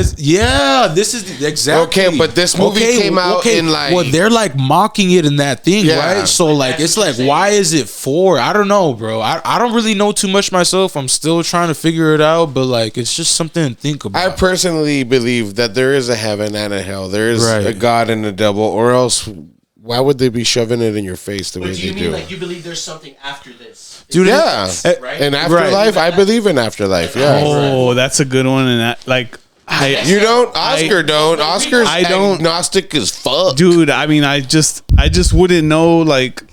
This is exactly. Okay, but this movie came out in like. Well, they're like mocking it in that thing, right? So like, it's like, why is it for? I don't know, bro. I don't really know too much myself. I'm still trying to figure it out, but like, it's just something to think about. I personally believe that there is a heaven and a hell. There is a God and a devil, or else why would they be shoving it in your face the way they do? Like you believe there's something after this? Dude, yeah, right? In afterlife, I believe in afterlife. Yeah. Oh, that's a good one. And that, like, you don't. Oscar don't. Oscar's I don't. agnostic as fuck, Dude, I mean, I just wouldn't know like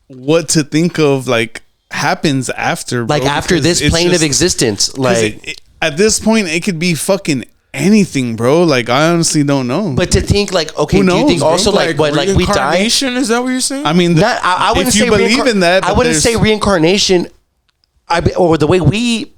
what to think of like happens after, bro, Like after because this it's plane just- of existence, like at this point, it could be fucking anything, bro. Like, I honestly don't know. But to think like, okay, Who do you knows, think bro? also like what, like we die? Reincarnation, is that what you're saying? I mean, I wouldn't if you say believe in that, I but wouldn't there's- say reincarnation. Or the way we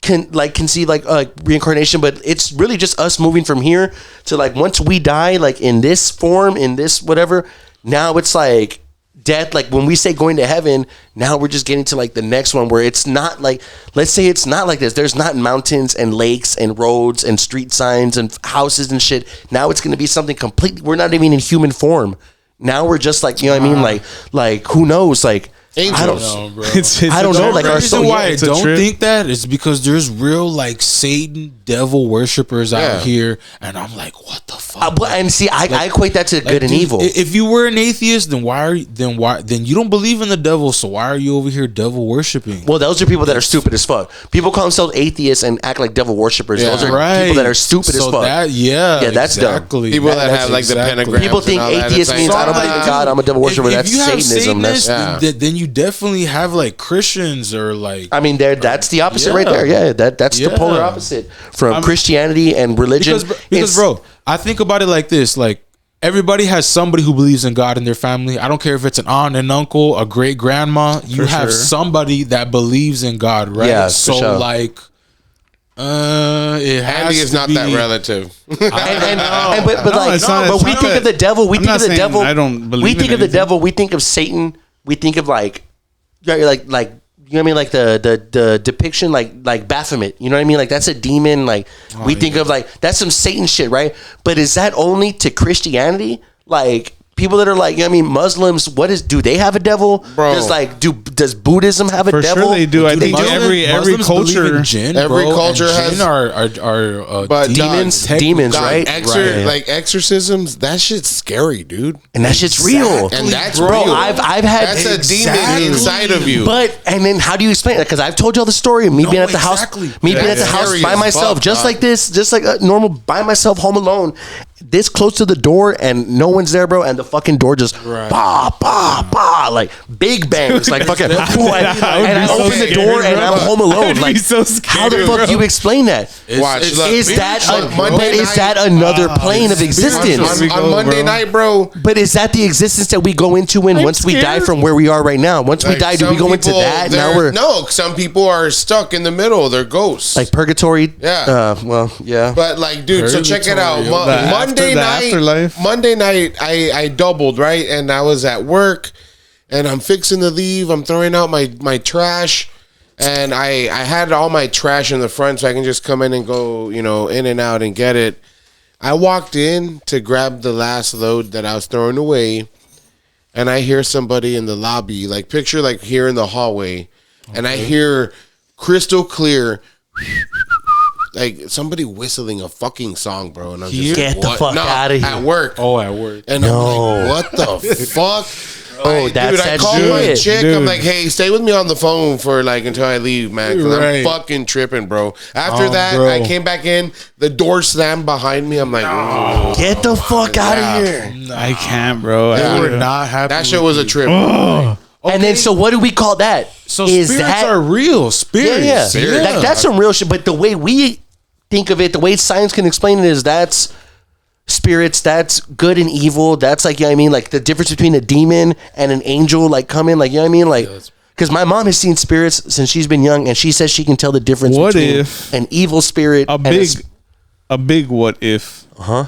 can see like reincarnation, but it's really just us moving from here to like once we die, like in this form, in this whatever. Now it's like death. Like when we say going to heaven, now we're just getting to like the next one where it's not like, let's say it's not like this. There's not mountains and lakes and roads and street signs and houses and shit. Now it's going to be something completely. We're not even in human form. Now we're just like, you know what I mean? Like who knows? Like Angels. I don't No, bro. I don't know. Like The our reason soul. why I it's a don't trip. think that is because there's real like Satan devil worshippers Yeah. out here, and I'm like, what the fuck? And see, I equate that to good and dude, evil. If you were an atheist, then then you don't believe in the devil, so why are you over here devil worshiping? Well, those are people that are stupid as fuck. People call themselves atheists and act like devil worshippers. Yeah. Those are Right. people that are stupid as So fuck. yeah, that's dumb. exactly. People that That's have like the exactly. pentagram. People think atheist means I don't believe in God, I'm a devil worshiper. That's you have Satanism. Satanists, Yeah. then you definitely have like Christians or like. I mean, that's the opposite right Yeah. there. Yeah, that's the Yeah. polar opposite from Christianity and religion. Because bro, I think about it like this: like everybody has somebody who believes in God in their family. I don't care if it's an aunt, an uncle, a great grandma. You For have sure. somebody that believes in God, right? Yeah, for so sure. like, it has Andy is to not be, that relative. but No, like, it's not- but it's we not think that- of the devil. We I'm think not of the saying devil. I don't believe we in think of the anything. devil. We think of Satan. We think of like you know what I mean, like the depiction, like Baphomet. You know what I mean? Like that's a demon. Like we think of like that's some Satan shit, right? But is that only to Christianity? Like people that are like, you know what I mean, Muslims. Do they have a devil? Bro. Does Buddhism have a For devil? sure they do. I Dude, think Muslims- every Muslims believe culture. in jinn, Every bro, culture and has- jinn are But demons, dog, demons, dog, right? Right. Like exorcisms, that shit's scary, dude. And that shit's real. And that's bro. real. I've had That's a demon inside of you. But and then how do you explain it? Because I've told y'all the story of me being at the exactly. house, being at the house Scary by as myself, fuck, just dog. like this, just like a normal by myself, home alone, this close to the door, and no one's there, bro. And the fucking door just like big bangs, like fucking. and I so open the scared, door, and bro. I'm home I alone. would be Like so scared, how the fuck bro. do you explain that? Watch, look, Is that Monday is night- that another plane of existence? we on go, Monday bro. night, bro. But is that the existence that we go into once we die from where we are right now? Once we Like, die, do we some go into people, that? Now they're- we're no. Some people are stuck in the middle. They're ghosts. like purgatory. Yeah. Well, yeah. But like, dude, so check it out. The afterlife. Monday night, I doubled, right, and I was at work, and I'm fixing to leave. I'm throwing out my trash, and I had all my trash in the front, so I can just come in and go, in and out and get it. I walked in to grab the last load that I was throwing away, and I hear somebody in the lobby, like picture like here in the hallway, and I hear crystal clear. Like somebody whistling a fucking song, bro, and I'm just Get the what? fuck No, outta here. at work. Oh, at work. And I'm like, what the fuck? Oh, that's dude, I that called my shit. chick. Dude. I'm like, hey, stay with me on the phone for like until I leave, man, because Right. I'm fucking tripping, bro. After Oh, that, bro. I came back in. The door slammed behind me. I'm like, ooh. Get the fuck out Yeah. of here. I can't, bro. They were I, not happy. That shit with was a you. trip. And then, so what do we call that? So Is spirits that are real. Spirits. yeah. Like, that's some real shit. But the way we think of it, the way science can explain it is that's spirits, that's good and evil. That's like, you know what I mean? Like the difference between a demon and an angel, like coming, like, you know what I mean? Like, because my mom has seen spirits since she's been young, and she says she can tell the difference What between if an evil spirit and a big what if? huh?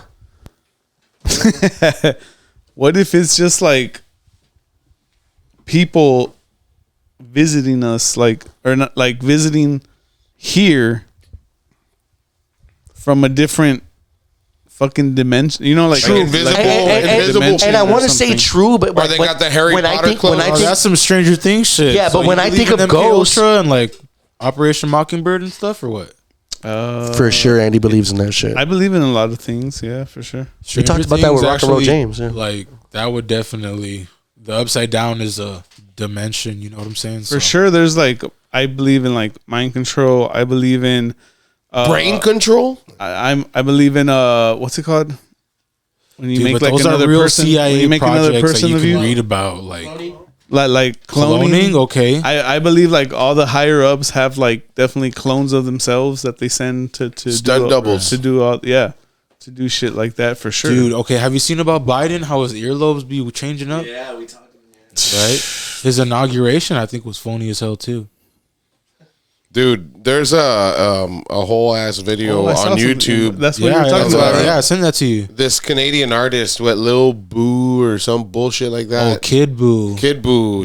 What if it's just like people visiting us, like, or not, like visiting here from a different fucking dimension? You know, like True. Invisible- invisible invisible- And I want to say true, but Or they got the Harry Potter when clothes I Oh, think, that's some Stranger Things shit. Yeah, but So when you I believe think in of MK ghosts- Ultra and like Operation Mockingbird and stuff, or what? for sure, Andy believes in that shit. I believe in a lot of things. Yeah, for sure. We talked about that with Things Rock and Roll actually, James, yeah. Like that would definitely, the upside down is a dimension. You know what I'm saying? For sure, there's like, I believe in like mind control. I believe in Brain control? I believe in what's it called when you Dude, make but like those another are real person, CIA when you make another projects person that of you you. can read about. Like, Like cloning. Okay. I believe like all the higher ups have like definitely clones of themselves that they send to stunt doubles to do all to do shit like that for sure. Dude, okay, have you seen about Biden, how his earlobes be changing up? Yeah, we talked about Right? His inauguration, I think, was phony as hell, too. Dude, there's a whole ass video on YouTube. That's what you're talking about, right? Yeah, I send that to you. This Canadian artist, Lil Boo or some bullshit like that. Oh, Kid Boo.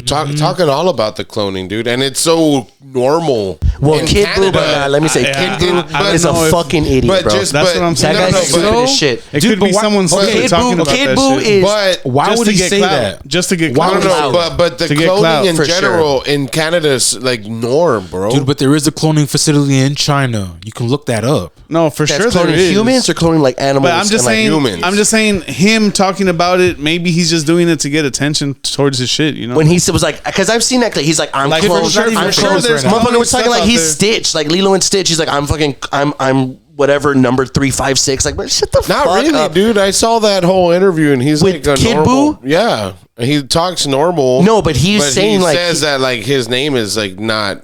Talking all about the cloning, dude, and it's so normal. Well, in Kid Boo, Canada. let me say, Yeah, Kid Boo is a fucking idiot, bro. That's what I'm saying. That guy's stupid as shit. It could be someone stupid talking about Kid that Boo shit. is. But Why would he say clout. that? Just to get I clout. don't know, but the To get clout, cloning in for general in Canada is like norm, bro. Dude, but there is a cloning facility in China. You can look that up. No, for That's sure there cloning is. humans or cloning like animals. But I'm just and, like, saying, humans. I'm just saying, him talking about it. Maybe he's just doing it to get attention towards his shit. You know, when he was like, because I've seen that. He's like, I'm Like, cloned. for sure, I'm for sure cloned. there's Motherfucker was talking stuff like out he's there. Stitch, like Lilo and Stitch. He's like, I'm whatever number 356. Like, but shut the Not fuck really, up. dude. I saw that whole interview, and he's With like a Kid normal. Boo? Yeah, he talks normal. No, but he's saying, he like, says that like his name is like not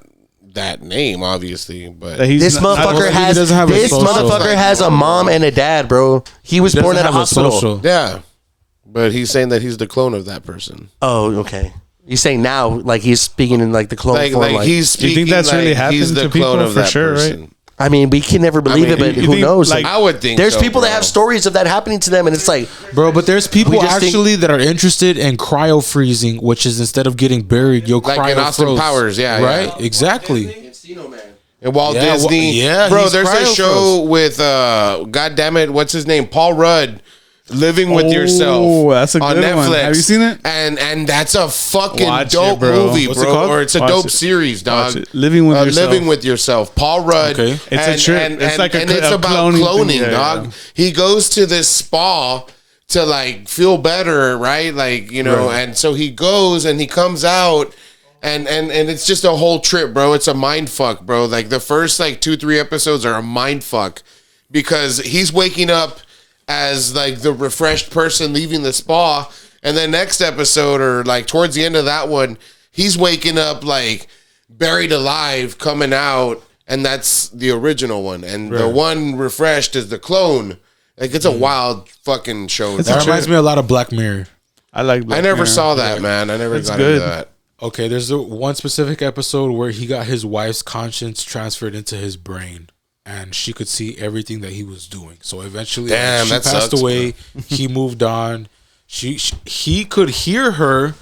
that name, obviously. But that he's This not- motherfucker he doesn't have a social. has a mom and a dad, bro. He was born Doesn't at a have hospital. social. yeah, but he's saying that he's the clone of that person. Oh, okay. You're saying now, like he's speaking in like the clone Like, form. like he's Do you speaking. think that's like really he's happened the to clone people of for that sure, right? person. I mean, we can never believe mean, it, but you who think, knows? like, I would think there's so, people that bro. have stories of that happening to them, and it's like, Bro, but there's people We just actually that are interested in cryo freezing, which is instead of getting buried, you'll Like cryo in Austin froze. Powers, yeah, Right? yeah. Exactly. And Walt Yeah, Disney, yeah, bro. he's There's a cryo show with God damn it, what's his name? Paul Rudd. Living with Yourself. Oh, that's a on good Netflix. one. Have you seen it? And that's a fucking Watch it, dope bro. movie, What's it bro. called? Or it's a Watch dope it. series, dog. Watch it. Living with Yourself. Living with Yourself. Paul Rudd. Okay. It's a trip. It's like a and it's a about cloning cloning, thing. Yeah, dog. yeah. He goes to this spa to like feel better, right? Like, you know, and so he goes and he comes out. And it's just a whole trip, bro. It's a mind fuck, bro. Like the first like 2-3 episodes are a mind fuck because he's waking up as like the refreshed person leaving the spa, and then next episode or like towards the end of that one, he's waking up like buried alive, coming out, and that's the original one, and the one refreshed is the clone. Like it's a wild fucking show. That reminds me a lot of Black Mirror. I like. I never saw that, man. I never That's got good. into that. Okay, there's one specific episode where he got his wife's conscience transferred into his brain, and she could see everything that he was doing. So eventually, Damn, she that passed sucks, away. He moved on. He could hear her,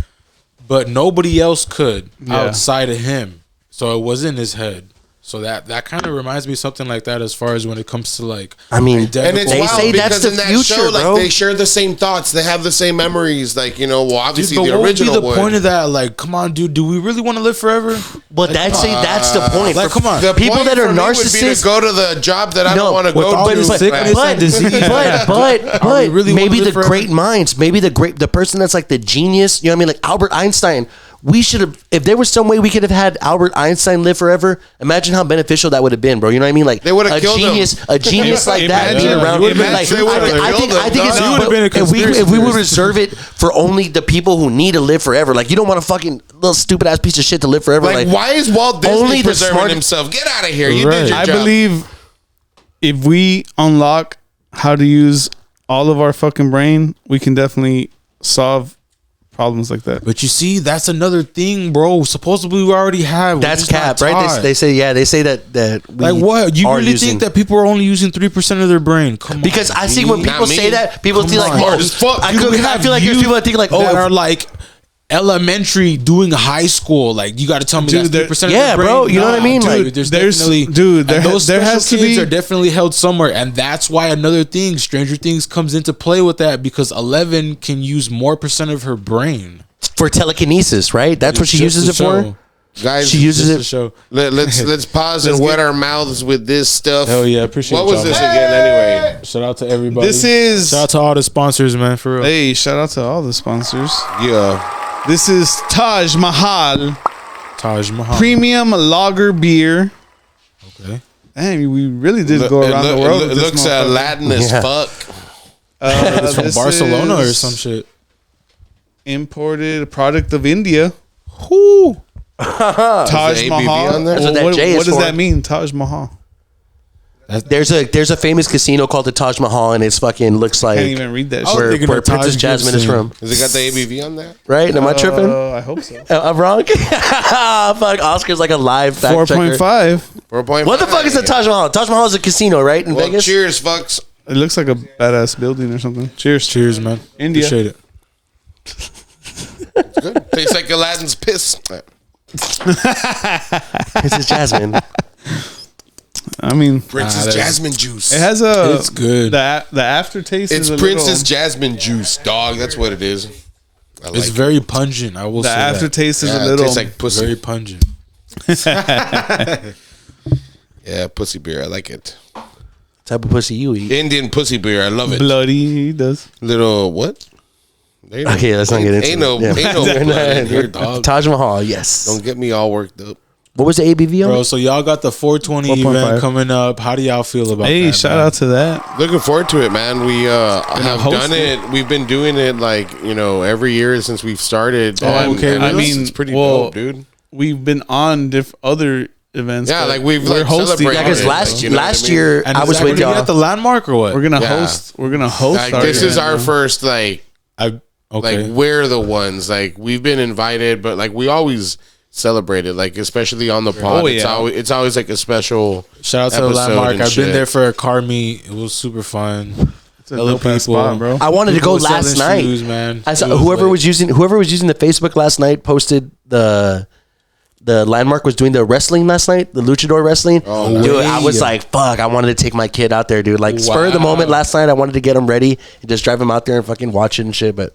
but nobody else could outside of him. So it was in his head. So that kind of reminds me of something like that as far as when it comes to like. I mean, And it's They wild say that's because the in that future, show, like bro. they share the same thoughts, they have the same memories. Like, you know, well, obviously Dude, but the what would be original the would. point of that? Like, come on, dude. Do we really want to live forever? but that's the point. Like, come on. The people point that are for me would be narcissists. to go to the job that I No, don't want to with go all to. this sickness but, and disease. but really maybe wanna the live forever? great minds, maybe the person that's like the genius, you know what I mean? Like Albert Einstein. We should have, if there was some way we could have had Albert Einstein live forever, imagine how beneficial that would have been, bro. You know what I mean? Like They would have a killed genius, him. a genius like that Imagine. being around. It would've been- Like, they would've I think killed him, it's dog. It would've been a if we conspiracy would theorist. reserve it for only the people who need to live forever. Like you don't want a fucking little stupid ass piece of shit to live forever. Like, Like why is Walt Disney only the preserving smart- himself? Get out of here. You Right. did your I job. believe if we unlock how to use all of our fucking brain, we can definitely solve problems like that. But you see, that's another thing, bro. Supposedly we already have. that's cap, right? They say that we like what? You are really using- think that people are only using 3% of their brain? Come Because on, I see dude. when people Not say me. that, people Come feel like, on. oh, Hard as fuck. I You feel have like there's youth people that think like, oh, that if- are like elementary doing high school. Like you got to tell me Dude, that's 3% of yeah, their brain. bro, you know what I mean? Dude, Like, there's there's- definitely dude, there and those there special has to kids be- are definitely held somewhere, and that's why another thing, Stranger Things, comes into play with that because 11 can use more percent of her brain. for telekinesis, right? That's what she Just uses to it for. show. Guys, She uses Just to it. show. let's pause and wet our mouths with this stuff. Hell yeah, appreciate What was y'all, this man. again anyway? Shout out to everybody. This is shout out to all the sponsors, man. For real. hey, shout out to all the sponsors. Yeah. This is Taj Mahal Taj Mahal. Premium Lager Beer. Okay. Damn, we really did go around the world. It with this looks motherfucker. Latin as Yeah. fuck. It's from This Barcelona or is some shit. Imported product of India. Whoo. Is Taj the ABV Mahal. on there? That's what that J is What does for. that mean? Taj Mahal. There's a famous casino called the Taj Mahal, and it's fucking looks like Can't even read that I was shit. thinking where of Taj Princess Jasmine is Gibson. from. Has it got the ABV on there? Right? Am I tripping? I hope so. I'm wrong. Fuck, Oscar's like a live fact checker. 4.5. 4.5. What the fuck is the Taj Mahal? Taj Mahal is a casino, right, in Well, Vegas? cheers, fucks. It looks like a badass building or something. Cheers. Cheers, man. India. Appreciate it. Good. Tastes like Aladdin's piss. Princess Jasmine. I mean, Princess Jasmine juice. it has a. It's good. The aftertaste It's is a Princess little, Jasmine juice, dog. That's what it is. I like It's it. very pungent. I will The say that. aftertaste is Yeah, a it little. tastes like pussy. Very pungent. Yeah, pussy beer. I like it. Type of pussy you eat. Indian pussy beer. I love it. bloody. He does. Little what? Ain't Okay, let's not get into ain't no, it. Yeah. ain't no blood in here, dog. Taj Mahal, yes. Don't get me all worked up. What was the ABV on Bro, it? so y'all got the 420 4.5. event coming up. How do y'all feel about that? Hey, shout man? out to that. Looking forward to it, man. We have host done it. We've been doing it like, every year since we've started. okay. And I it's- mean, it's pretty well, dope, dude. We've been on other events. Yeah, but like we've we're like hosting. celebrated. Yeah, because it, last like, you know what I last mean? year And I is was that with gonna be y'all. at the landmark or what? We're gonna Yeah. host. We're gonna host. Like, our this is event, our bro. first like Okay. we're the ones like we've been invited, but like we always celebrate it, like especially on the pod. Oh, It's yeah. always like a special. Shout out to the episode landmark. and I've shit. been there for a car meet. It was super fun. It's a Other dope ass people. spot, bro. I wanted to go People last selling night. shoes, man. I saw It was whoever lit. was using the Facebook last night posted the landmark was doing the wrestling last night, the luchador wrestling. Oh, dude, way. I was like, fuck, I wanted to take my kid out there, dude. Like spur of the Wow. moment last night, I wanted to get him ready and just drive him out there and fucking watch it and shit, but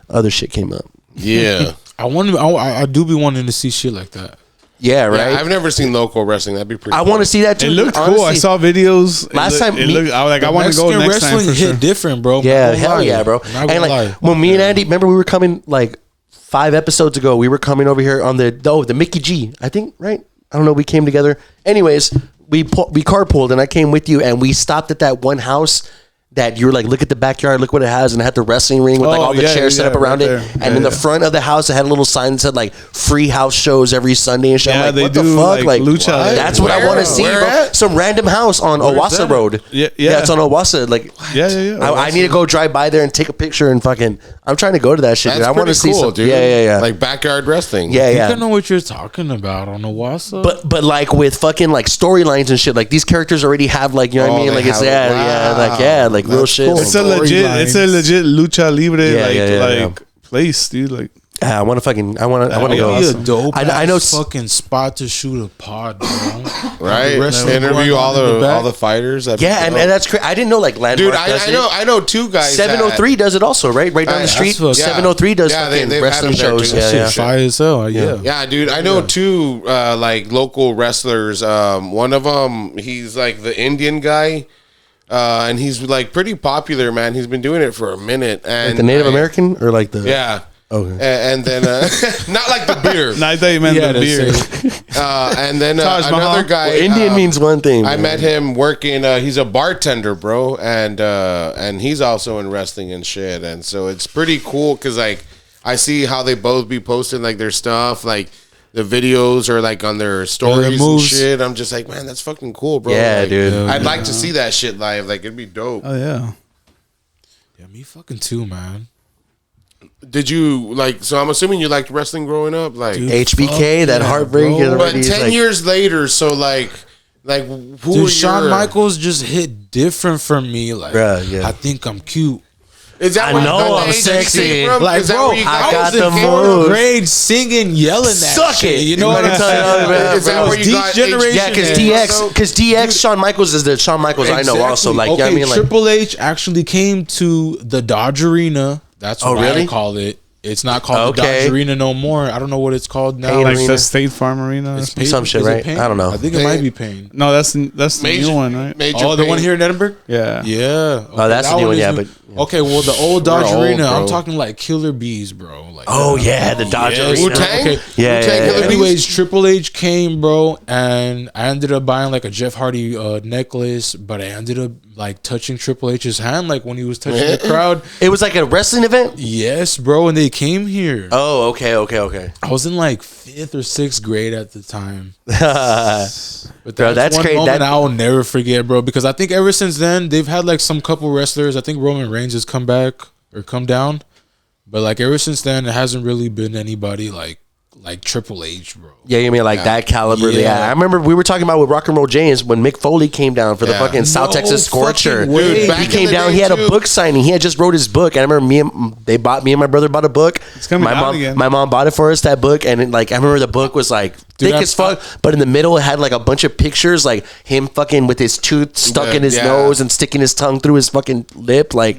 other shit came up. Yeah, I do be wanting to see shit like that. Yeah, right. yeah. I've never seen local wrestling. That'd be pretty. I want to see that too. It looked honestly. cool. I saw videos. Last time it me- looked, I was like, I want to go Mexican next time wrestling for hit sure. different, bro. Yeah, Not gonna hell lie. yeah, bro. Not gonna And like lie. when me and Andy, remember we were coming like 5 episodes ago. We were coming over here on the Mickey G, I think, right? I don't know. We came together. Anyways, we carpooled and I came with you and we stopped at that one house that you were like, look at the backyard, look what it has, and it had the wrestling ring with like Oh, all the yeah, chairs set yeah, up around right it. there. And Yeah, in the yeah. front of the house, it had a little sign that said like free house shows every Sunday and shit. Yeah, I'm like, they what the do, fuck? like, lucha. What? That's what I Where? want to see, Where bro. at? Some random house on Owassa that? Road. Yeah. It's on Owassa. Like, Yeah. I need to go drive by there and take a picture and fucking. I'm trying to go to that shit. That's Dude. I want to pretty see cool, some. dude. Yeah. Like backyard wrestling. yeah, I think yeah. I know what you're talking about on the Wassa. But like with fucking like storylines and shit. Like these characters already have like, you know what I Oh, mean? they Like it's have- like wow. real That's shit. cool. It's a legit lucha libre Yeah. place, dude. Like I want to That would go. be a dope I know. fucking spot to shoot a pod, bro. Right. Wrestling Interview going all on in the back. the fighters. That'd be Yeah, and dope. that's crazy. I didn't know like Landmark. dude. does I know two guys. 703 does it also, right? Right down the street. that's what- 703 does Yeah, fucking they've had wrestling them there, shows. too. Yeah, Shit yeah. fire as hell. Yeah. Yeah, dude. I know two like local wrestlers. One of them, he's like the Indian guy, and he's like pretty popular, man. He's been doing it for a minute. And Like the Native American or like the Yeah. Okay. And then not like the beer. no, I thought you meant Yeah, the beer. And then Taj Mahal. another guy. Well, Indian means one thing. I bro. met him working. He's a bartender, bro, and he's also in wrestling and shit. And so it's pretty cool because like I see how they both be posting like their stuff, like the videos or like on their stories and moves. shit. I'm just like, man, that's fucking cool, bro. Yeah, Like, dude. I'd like to see that shit live. Like it'd be dope. Oh yeah. Yeah, me fucking too, man. Did you like? So I'm assuming you liked wrestling growing up, like. Dude, HBK, fuck that yeah, heartbreak. bro. is But already 10 like, years later, so like who Dude, are Shawn your- Michaels just hit different from me. Like, Bruh, yeah. I think I'm cute. Is that I where you know got I'm the sexy. agency from? Like, Is that bro, where you I got was in the fourth moves. grade singing, yelling that Suck shit. it. You know what I'm Let me tell you saying? about it, Is that bro. where you Deep got generation. Yeah, because Yeah. DX, Shawn Michaels is the Shawn Michaels I know also. Like, okay, you know what I mean? Like, Triple H actually came to the Dodge Arena. That's what really? I call it. It's not called Okay. the Dodge Arena no more. I don't know what it's called now. Pain Like Arena. the State Farm Arena. It's Pain- Some shit, is it right? Pain? I don't know. I think it Pain. might be Pain. No, that's the Major, new one, right? Major Oh, the one Pain. here in Edinburgh? Yeah. Yeah. Oh, that's that the new one one, is yeah, new. but- Okay, well, the old Dodge old, Arena, bro. I'm talking like Killer Bees, bro. Like, oh, yeah, the Dodge yes, Arena. Wu-Tang? Okay. Yeah, Wu-Tang yeah, Killer yeah. Bees? Anyways, Triple H came, bro, and I ended up buying like a Jeff Hardy necklace, but I ended up like touching Triple H's hand, like when he was touching the crowd. It was like a wrestling event? Yes, bro, and they came here. Oh, okay. I was in like 5th or 6th grade at the time. But Bro, that's one crazy. moment I will never forget, bro, because I think ever since then they've had like some couple wrestlers. I think Roman Reigns has come back or come down, but like ever since then it hasn't really been anybody like Triple H, bro. Yeah, you mean like that caliber? Yeah. I remember we were talking about with Rock and Roll James when Mick Foley came down for the fucking South Texas Scorcher. Dude, he came down. He had a book signing. He had just wrote his book. And I remember me and my brother bought a book. It's coming out again. My mom bought it for us, that book, and I remember the book was like thick as fuck, but in the middle it had like a bunch of pictures, like him fucking with his tooth stuck in his nose and sticking his tongue through his fucking lip, like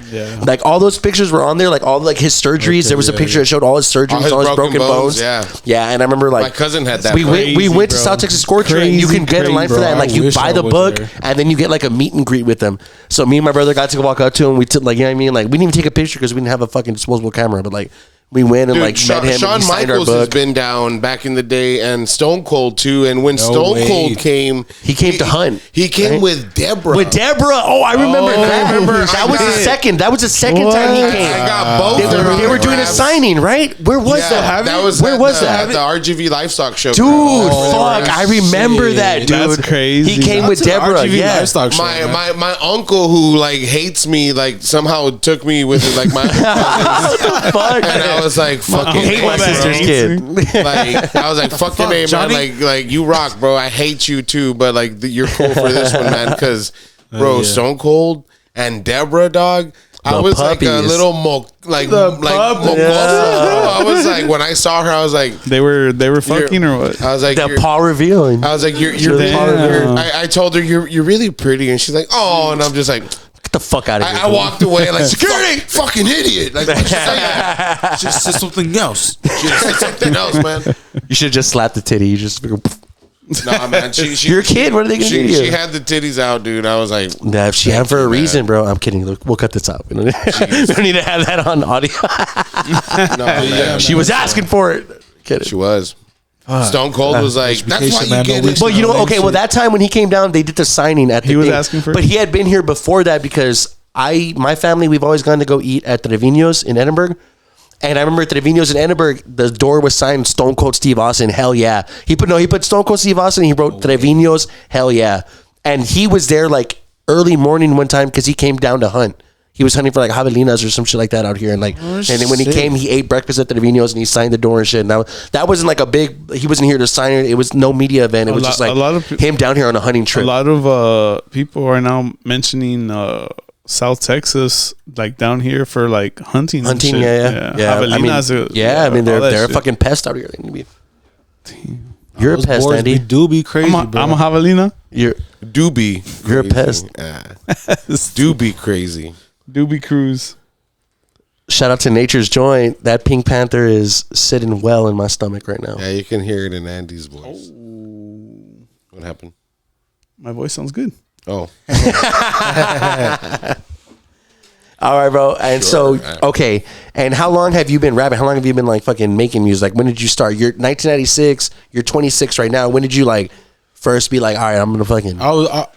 all those pictures were on there, like all like his surgeries. There was a picture that showed all his surgeries, all his broken bones. Yeah, and I remember like my cousin had that. We went to South Texas Scorcher, and you can get in line for that. And, like you buy the book, and then you get like a meet and greet with them. So me and my brother got to walk up to him. We took like, you know what I mean, like we didn't even take a picture because we didn't have a fucking disposable camera, but like. We went and met him. Shawn and he signed Michaels our book. has been down back in the day, and Stone Cold too. And when Stone Cold came, he came to hunt. He came with Deborah. Oh, I remember that. That was the second. That was the second time he came. I got both. They were doing a signing, right? Where was that? That was where was that? At the RGV Livestock Show. Dude, fuck! I remember that, dude. That's crazy. He came with Deborah. Yeah. Livestock Show, my uncle who like hates me like somehow took me with like my fuck, and I was like fucking. hate my sister's kid. Like I was like, fucking name, man. Like you rock, bro. I hate you too, but like you're cool for this one, man. Because bro, Stone Cold and Deborah, dog. I was puppies. like a little mocosa, bro. I was like, when I saw her, I was like, they were fucking or what? I was like, the paw revealing. I was like, you're I told her you're really pretty, and she's like, oh, and I'm just like. Get the fuck out of here. I walked away like, security, fucking idiot. Like, just said something else. Just said something else, man. You should just slap the titty. You just nah, man. You're a kid. What are they gonna do? She had the titties out, dude. I was like, nah, she had for a reason, bro. I'm kidding. Look, we'll cut this out. We don't need to have that on audio. She was asking for it. Kidding. She was. Stone Cold was like, that's why you get it. Well, you know, okay, well, that time when he came down, they did the signing at the He was asking for it? But he had been here before that because my family, we've always gone to go eat at Trevino's in Edinburgh. And I remember at Trevino's in Edinburgh, the door was signed Stone Cold Steve Austin, hell yeah. He put Stone Cold Steve Austin, and he wrote Trevino's, hell yeah. And he was there like early morning one time because he came down to hunt. He was hunting for like javelinas or some shit like that out here, and like, and then when he came, he ate breakfast at the Trevino's and he signed the door and shit. Now that wasn't like a big. He wasn't here to sign it. It was no media event. It was just like a lot of him down here on a hunting trip. A lot of people are now mentioning South Texas, like down here for like hunting. And shit. Yeah. I mean, they're a fucking pest out here. You're a pest, Andy. Do be crazy, I'm a javelina. You're a pest. Do be crazy. Doobie Cruise. Shout out to Nature's Joint. That Pink Panther is sitting well in my stomach right now. Yeah, you can hear it in Andy's voice. What happened? My voice sounds good. Oh. All right, bro. And okay. And how long have you been rapping? How long have you been like fucking making music? Like, when did you start? You're 1996. You're 26 right now. When did you like first be like, all right, I'm gonna fucking? I was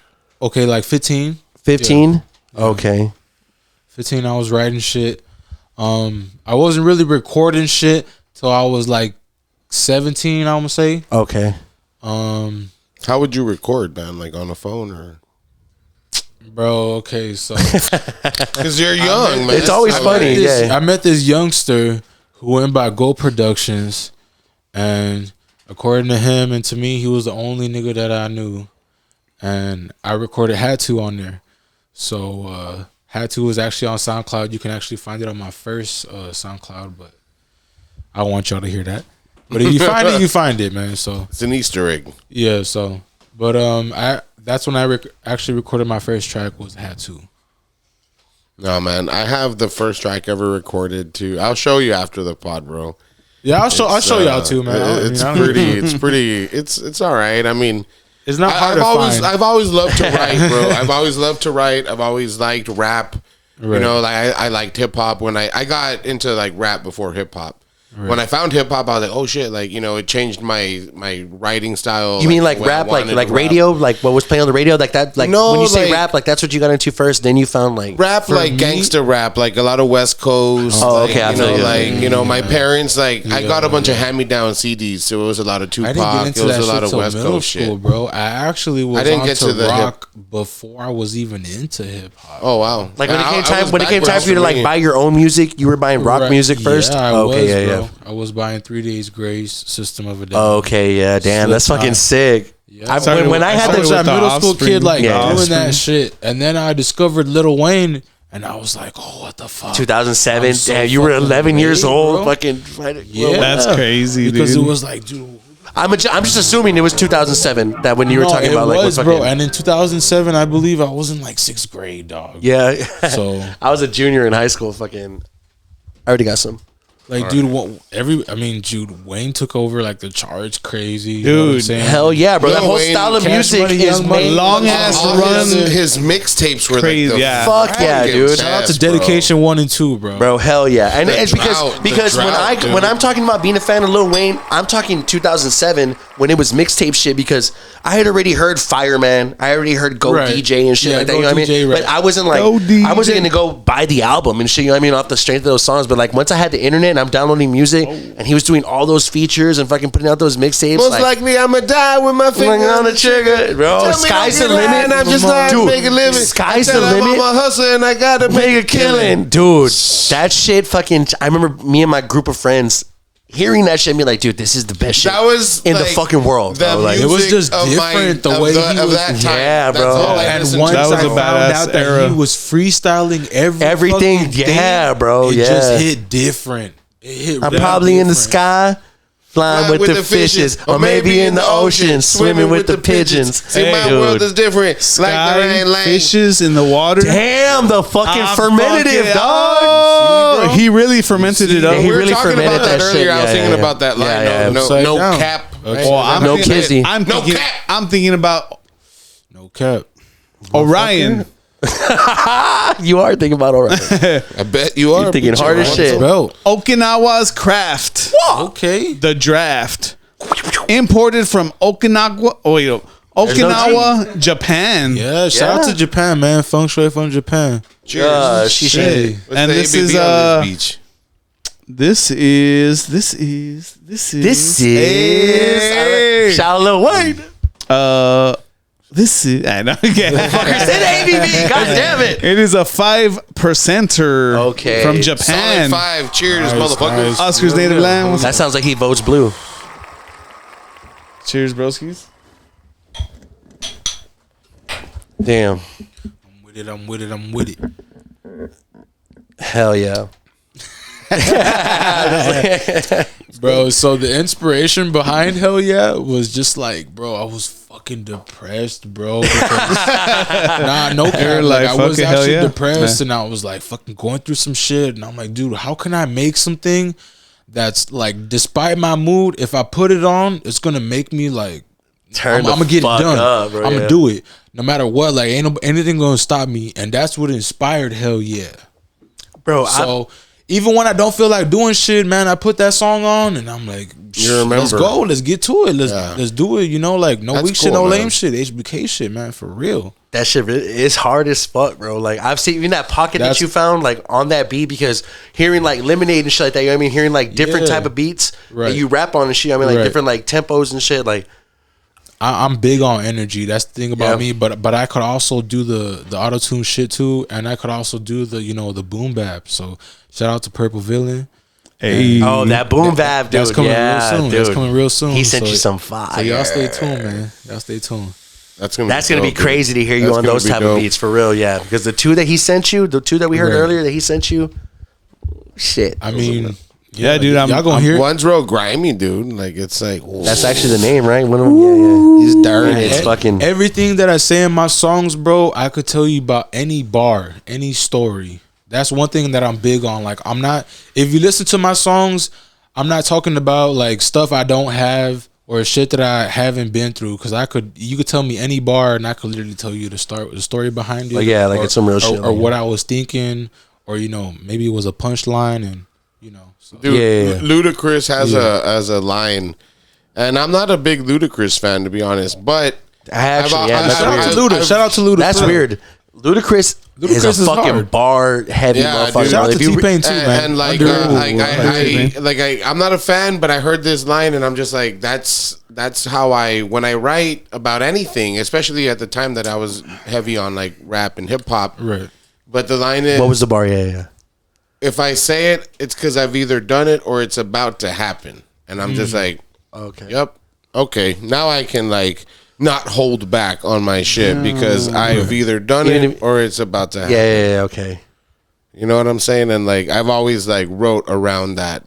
okay, like 15. 15. Yeah. Okay. 15, I was writing shit. I wasn't really recording shit till I was like 17, I want to say. Okay. How would you record, man? Like on a phone or? Bro, okay, so because you're young, man. It's always funny. I met this youngster who went by Go Productions, and according to him and to me, he was the only nigga that I knew, and I recorded Had To on there. So Had To was actually on SoundCloud. You can actually find it on my first SoundCloud, but I want y'all to hear that. But if you find it, you find it, man. So it's an Easter egg. Yeah. So, but that's when I actually recorded my first track was Had To. No, man, I have the first track ever recorded too. I'll show you after the pod, bro. Yeah, I'll show y'all too, man. It's all right. I mean, it's not hard to find. I've always loved to write, bro. I've always loved to write. I've always liked rap. Right. You know, like I liked hip hop when I got into like rap before hip hop. When I found hip hop, I was like, oh shit, like, you know, it changed my writing style. You mean like rap, like radio, like what was playing on the radio, like that? Like No, when you say like- rap, like that's what you got into first. Then you found like Rap, like gangster rap, like a lot of West Coast. Oh, like, okay, I you feel know, you. like, you know, my parents, like, I got a bunch of hand-me-down CDs, so it was a lot of I didn't get Tupac, into it was that a lot shit of till West middle Coast school, shit. bro. I actually was I didn't on get to to the rock before I was even into hip hop. Oh wow! like when it I- came I time was when it came time backwards for you to like me. buy your own music, you were buying rock Right. music first. Yeah, I okay, was, yeah, bro. yeah. I was buying 3 Days Grace, System of a Down. Okay, yeah, damn, that's fucking sick. Yeah. When I had I was the a middle school kid, like Yeah. doing that shit, and then I discovered Lil Wayne, and I was like, "Oh, what the fuck?" 2007, I'm so damn, you were fucking 11 years late, old, bro. fucking. Yeah. That's crazy, because dude. it was like, dude. I'm just assuming it was 2007 that when you were No, talking it about like was, what bro. fucking, And in 2007, I believe I was in like 6th grade, dog. yeah. So I was a junior in high school. Fucking, I already got some. like, dude, dude, Wayne took over like the charts, crazy. You know what I'm Dude, saying? Hell yeah, bro. Lil That whole Wayne, style of Cash music Money, is Young Money, made long ass All run. his mixtapes were Crazy, like the yeah. Fuck yeah, fucking dude. best, Shout out to bro. Dedication 1 and 2, bro. Bro, hell yeah, and The it's drought, because the drought, dude. when I'm talking about being a fan of Lil Wayne, I'm talking 2007 when it was mixtape shit. Because I had already heard Fireman, I already heard Go Right. DJ and shit Yeah, like that. Go You know what I DJ, mean? right. But I wasn't like Go I wasn't DJ. gonna go buy the album and shit. You know what I mean? Off the strength of those songs. But like once I had the internet and I'm downloading music, and he was doing all those features and fucking putting out those mixtapes. Most like, likely I'ma die with my finger on the trigger, bro. Tell me Sky's don't the get high limit. and I'm just not Dude, make a living. sky's I tell the them limit. I'm a hustler and I gotta make a killing, dude. That shit, fucking. I remember me and my group of friends hearing that shit and be like, dude, this is the best shit That was in the like, fucking world. the Bro. Like, it was music just of different the of way he of was- that time. Yeah, That's bro. all I And listened once to. That was I a found badass out that era. he was freestyling every Everything, fucking thing, yeah, bro, it yeah. just hit different. It hit I'm real probably in the different. sky. Flying with the fishes, or maybe in the ocean, swimming with the pigeons. See, Hey, my dude. world is different. Like the rain Sky, lane. fishes in the water. Damn, the fucking I'm fermentative, fucking- dog. Oh, he really fermented it up. Yeah, We were really talking fermented about that that earlier. shit. I was Yeah, thinking yeah, about that line. yeah, yeah. No Upside down. cap. right? Oh, I'm No thinking, kizzy. I'm No thinking, cap. I'm thinking about No cap. Orion. You are thinking about all right. I bet you are. You're thinking Put hard your as hands shit. up. Bro, Okinawa's craft. okay. The draft. Imported from Okinawa. Oh, wait, Okinawa, Japan. Yeah, shout out to Japan, man. Feng Shui from Japan. Cheers. She What's And the this ABV is on this beach? This is Hey. Shout out Lil Wayne. This is I know again. Fucker said ABV. God damn it. It is a 5%er Okay. from Solid Japan. 5. Cheers, Nice, motherfuckers. nice. Oscar's native land. That sounds like he votes blue. Cheers, broskies. Damn. I'm with it. Hell yeah. Bro, so the inspiration behind Hell Yeah was just like, bro, I was fucking depressed, bro. Because, no cap. Like, I was fucking Hell actually Yeah, depressed and I was like fucking going through some shit. And I'm like, dude, how can I make something that's like, despite my mood, if I put it on, it's going to make me like, I'm the gonna get it fuck done. up, bro, I'm yeah. gonna do it no matter what. Like, ain't anything gonna stop me, and that's what inspired Hell Yeah. Bro, So even when I don't feel like doing shit, man, I put that song on, and I'm like, You remember. let's go, let's get to it, let's do it. You know, like no That's weak shit, cool, no man. lame shit, HBK shit, man, for real. that shit is hard as fuck, bro. Like I've seen even that pocket That's- that you found like on that beat, because hearing like Lemonade and shit like that, you know what I mean? Hearing like different Yeah. type of beats Right. that you rap on and shit. I mean, like Right. different like tempos and shit. Like I'm big on energy. That's the thing about Yeah. me. But I could also do the auto tune shit too, and I could also do the boom bap. So shout out to Purple Villain. Hey. oh, that boom bap, dude. That's coming yeah, real soon. dude. That's coming real soon. He sent So- you some fire. So y'all stay tuned, man. Y'all stay tuned. That's gonna That's gonna be dope, dude. crazy to hear you That's on gonna those be type dope. of beats for real, yeah. Because the two that he sent you, the two that we heard Right. earlier that he sent you, shit. I mean, Yeah, dude. y'all gonna hear it? One's real grimy, dude. Like it's like That's actually the name, right? One of them, yeah. he's dirty. And it's fucking everything that I say in my songs, bro. I could tell you about any bar, any story. That's one thing that I'm big on. Like, I'm not. If you listen to my songs, I'm not talking about like stuff I don't have or shit that I haven't been through. Because you could tell me any bar, and I could literally tell you the story behind it. Like, yeah, like it's some real shit, or like- what I was thinking, or maybe it was a punchline, and you know. So. Dude, Ludacris has a line, and I'm not a big Ludacris fan, to be honest, but Actually, Shout out to Ludacris. That's weird. Ludacris is a fucking hard. bar heavy motherfucker. Dude, shout out to T-Pain too, man. And like, I'm not a fan, but I heard this line, and I'm just like, that's how when I write about anything, especially at the time that I was heavy on like rap and hip hop. Right. But the line is, what was the bar? Yeah. If I say it, it's because I've either done it or it's about to happen, and I'm just like, okay, yep, okay, now I can like not hold back on my shit because I've either done it or it's about to happen. Yeah, okay. You know what I'm saying? And like I've always like wrote around that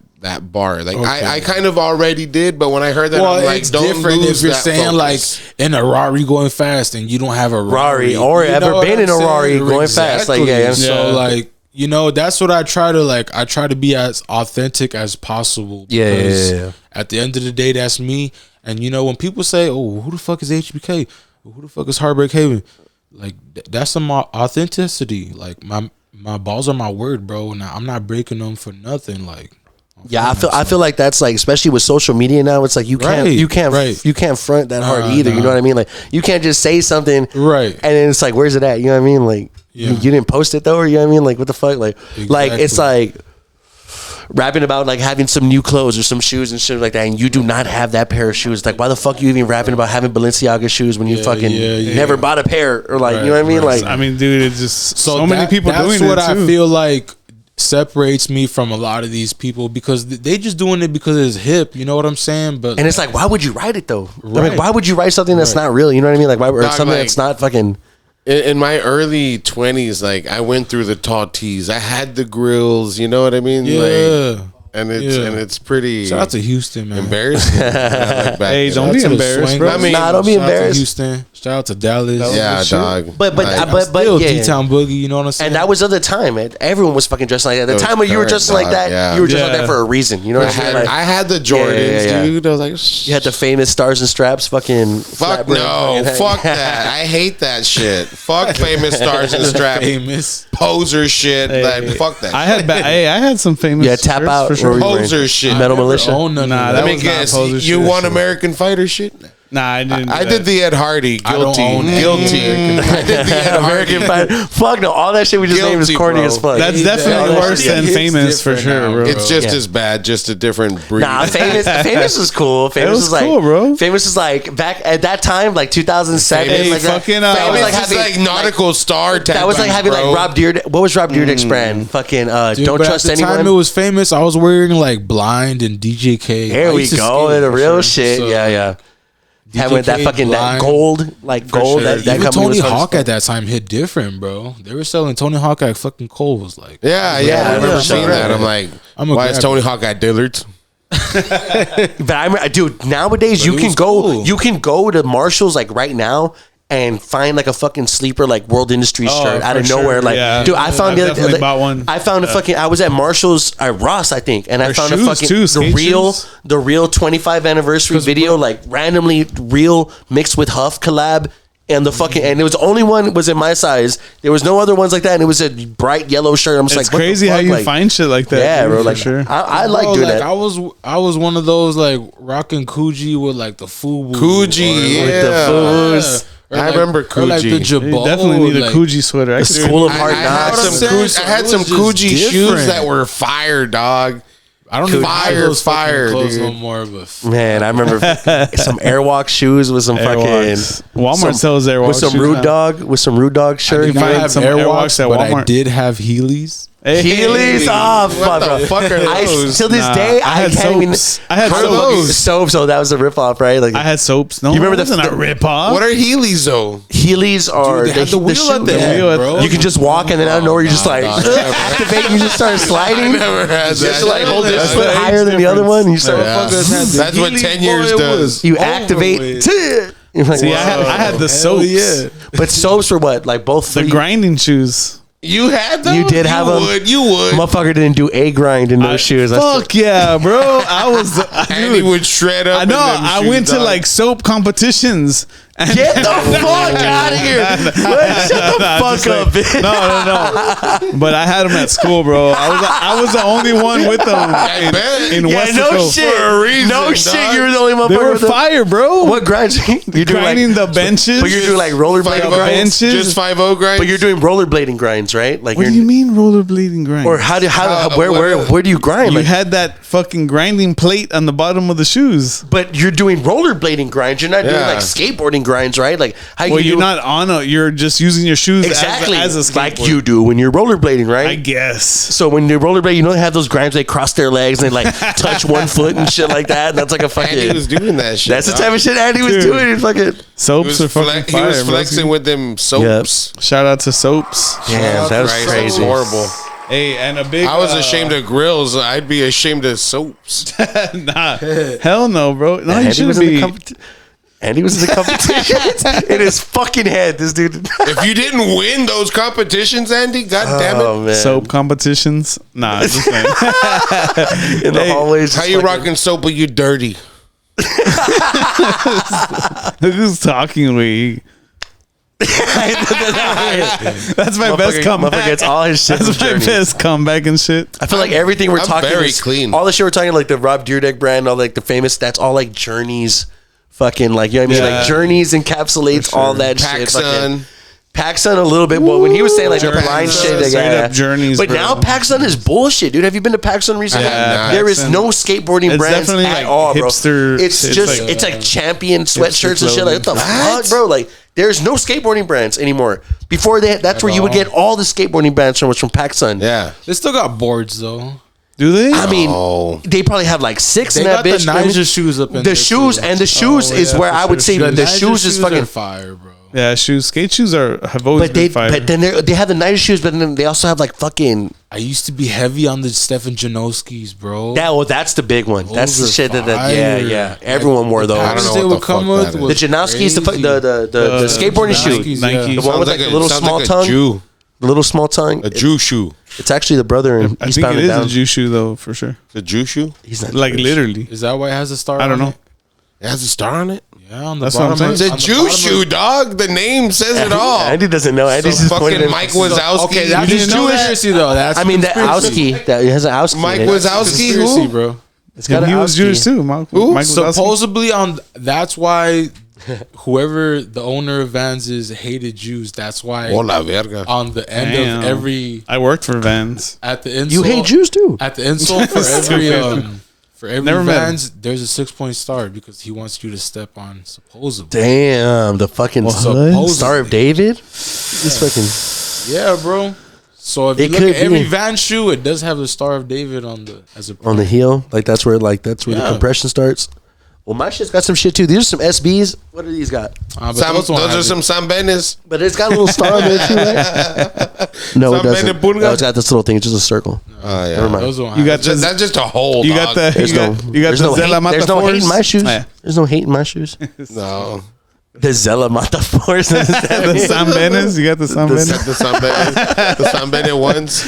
bar. Like I kind of already did, but when I heard that, I'm like, it's don't different lose if you're that saying focus. like in a Rari going fast and you don't have a Rari or ever been in a Rari going fast. Like so like, you know, that's what I try to like. I try to be as authentic as possible. Yeah. At the end of the day, that's me. And you know, when people say, "Oh, who the fuck is HBK? Who the fuck is HeartBreakHaven?" Like that's some authenticity. Like my balls are my word, bro. Now I'm not breaking them for nothing. Like I feel like that's like, especially with social media now, it's like you can't front that hard either. You know what I mean? Like you can't just say something right, and then it's like, where's it at? You know what I mean? Like you didn't post it though, or you know what I mean? Like what the fuck? Like it's like rapping about like having some new clothes or some shoes and shit like that, and you do not have that pair of shoes. Like why the fuck are you even rapping about having Balenciaga shoes when you fucking never bought a pair? Or like you know what I mean? Like I mean, dude, it's just so many that, people doing it. That's what I feel like separates me from a lot of these people, because they just doing it because it's hip. You know what I'm saying? But and it's like, why would you write it though? Right. I mean, why would you write something that's not real? You know what I mean? Like or something that's not fucking. In my early 20s, like I went through the tall tees. I had the grills. You know what I mean? Yeah. Like, and it's pretty. Shout out to Houston, man. Embarrassing. Hey, don't be embarrassed, bro. I mean, don't be embarrassed. Houston. Shout out to Dallas. Yeah, dog. But D-Town Boogie. You know what I'm saying? And that was other time, man. Everyone was fucking dressing like that. The time when you were dressing like that, you were dressing like that for a reason. You know what I'm saying? I had the Jordans, dude. I was like, you had the famous stars and straps, fucking. Fuck no, fuck that. I hate that shit. Fuck famous stars and straps. Famous poser shit. Like, fuck that. I had some famous. Yeah, tap out for sure. Poser shit. Metal Militia. Let me guess. You won American Fighter shit? Nah, I didn't. I did the Ed Hardy. Guilty. I did the Ed American Fighter. Fuck no, all that shit we just named is corny as fuck. That's definitely worse than Famous for sure, bro. It's just as bad, just a different breed. Nah, Famous was cool. Famous was like cool, bro. Famous was like back at that time, like 2007. Hey, like fucking Famous was like nautical star type. That was like having like Rob Dyrdek. What was Rob Dyrdek's brand? Fucking don't trust anyone. At the time it was Famous, I was wearing like Blind and DJK. There we go, the real shit. Yeah. Having that fucking that gold, like gold. Sure. That Even company Tony Hawk at that time hit different, bro. They were selling Tony Hawk at fucking Kohl's, like I remember seeing that. I'm like, why is Tony Hawk at Dillard's? But dude, nowadays you can go to Marshall's like right now and find like a fucking sleeper like World Industries shirt out of nowhere. Like, dude, I found bought one. I found a fucking. I was at Marshall's at Ross, I think, and I found a fucking the real 25 anniversary video, like randomly real mixed with Huff collab. And the fucking and it was the only one was in my size. There was no other ones like that, and it was a bright yellow shirt. I'm just it's like, what crazy the fuck? how you like, find shit like that. Yeah, dude, bro. Like, sure. I like doing that. I was one of those like rocking Coogee with like the FUBU. Coogee, the I remember Coogee. Like the Jabot, definitely need a Coogee sweater. The School of Hard Knocks. I had some Coogee shoes that were fire, dog. I don't even have those fire, clothes dude. no more. But Man, I remember some Airwalk shoes with some Airwalks. Walmart sells Airwalks with some Rude Dog shirt. I didn't have some Airwalks at but Walmart. I did have Heelys. Heelys, fuck, bro. Fuck are those? Till this day, I had can't even. soaps. I had soaps. So that was a ripoff, right? Like I had soaps. No, you remember that wasn't a ripoff. What are Heelys though? Heelys are Dude, they had the wheel at the end, bro. You can just walk and then out of nowhere you just like activate. You just start sliding. Never had You just that. like hold this foot higher than the other one. And you start. That's what 10 years does. You activate. You're like, See, I had the soaps. Yeah. But soaps were what? Like both The grinding shoes. You had those? You did have them? You would. Motherfucker didn't do a grind in those shoes. Fuck yeah, bro. I was And he would shred up. I know. in them I shoes, went to dog. like soap competitions, Get the fuck out of here. Shut the fuck up, bitch. No. But I had them at school, bro. I was the only one with them in Westico. No shit. For a reason, No dog. shit. You were the only motherfucker. They were with them. fire, bro. What grinds? You're doing Grinding the benches. But you're doing like rollerblading grinds. benches. Just 5-0 grinds. But you're doing rollerblading grinds, right? Like What do you mean rollerblading grind? Or where do you grind? You Like, had that fucking grinding plate on the bottom of the shoes. but you're doing rollerblading grinds. You're not doing Yeah. like skateboarding grinds, right? Like how Well, you you're do not on a. You're just using your shoes exactly as a skateboard. like you do when you're rollerblading, right? I guess. So when they rollerblade, you know they have those grinds. They cross their legs and they like touch one foot and shit like that. And that's like a fucking. Andy was doing that shit. That's the dog. type of shit Andy was Dude. doing. He fucking. Soaps He are was, fucking he fire, was bro. flexing with them soaps. Shout out to Soaps. Damn, that was Christ, crazy. horrible. Hey, and a big. I was ashamed of grills. I'd be ashamed of soaps. Nah, hell no, bro. No, you Andy should was be. Andy was in the competition in his fucking head. This dude. If you didn't win those competitions, Andy, god damn it. Oh man. Soap competitions? Nah, just saying. in the hallways. How just you fucking- rocking soap but you dirty? Who's talking we? That's my best Motherfucker comeback. gets all his shit. That's from my Journeys. best comeback and shit. I feel like everything we're I'm talking very is clean. All the shit we're talking like the Rob Dyrdek brand, all like the famous. That's all like Journeys. Fucking like, you know what I mean? Yeah. Like Journeys encapsulates all that shit. PacSun. PacSun a little bit, but when he was saying like Journeys. the blind shit, like, Straight up Journeys, But bro. now PacSun is bullshit, dude. Have you been to PacSun recently? Yeah, There is PacSun. no skateboarding It's brands definitely, at like, all, bro. hipster- It's it's just like, it's like champion sweatshirts and shit. Like what the clothing. fuck, bro? Like there's no skateboarding brands anymore. Before that's where you would get all the skateboarding brands from was from PacSun. Yeah. They still got boards though. Do they? I mean, Oh. they probably have like 6 They in that got bitch. the Ninja shoes up in the there, shoes too. and the shoes is where I would say the Ninja shoes is fucking. are fire, bro. yeah, shoes. Skate shoes have always But been fire. then they have the Ninja shoes, but then they also have like fucking. I used to be heavy on the Stefan Janoskis, bro. That's the big one. That's the Those are shit that fire. yeah. Everyone wore those. I don't know They what would the come fuck with that was The Janowskis, the crazy. skateboarding shoe, Janowskis, Nike. the one with like the little sounds small like tongue, a Jew. the little small tongue. A Jew shoe. It's actually the brother in I think Eastbound it and is Down. a Jew shoe though, for sure. The Jew shoe. He's not Like Jewish. literally. Is that why it has a star? I don't on know. It has a star on it. it? Yeah, on the That's what I'm bottom. saying. on It's a the Jew bottom shoe, of- dog. The name says it all. Andy doesn't know. Andy's Some just pointing fucking at- Mike Wazowski. Okay, that's He's just Jewish. conspiracy though. That's I mean, the conspiracy. Owski. That it has an Owski. Mike in it. Wazowski, Conspiracy, who? bro. It's got And he an was Owski. Jewish too. Mike Wazowski. Supposedly on. That's why whoever the owner of Vans is hated Jews. That's why Hola, verga. on the end Damn. of every I worked for Vans. at the insult. You hate Jews too. At the insult for every Never met Vans, there's a 6-point star because he wants you to step on supposedly. Damn, the fucking Supposedly. Star of David. This fucking Yeah, bro. So if you It look could at every be. Van shoe, it does have the Star of David on the as a on the heel, like that's where the Yeah. compression starts. Well, my shit's got some shit too. These are some SBs. What do these got? But Those won't are have some it. Sambenes. But it's got a little star on there too, right? No, it Some doesn't. Benepurga? No, it's got this little thing. It's just a circle. Oh, yeah. Never mind. Those won't You have got it. the That's just a hole, you got dog. the There's you got the there's no Zella hate. Mata There's no hate in my Force. shoes. Yeah. There's no hate in my shoes. No. The Zella Mata Force. The Sam Benes. You got the Sam Benes. The Sambene ones.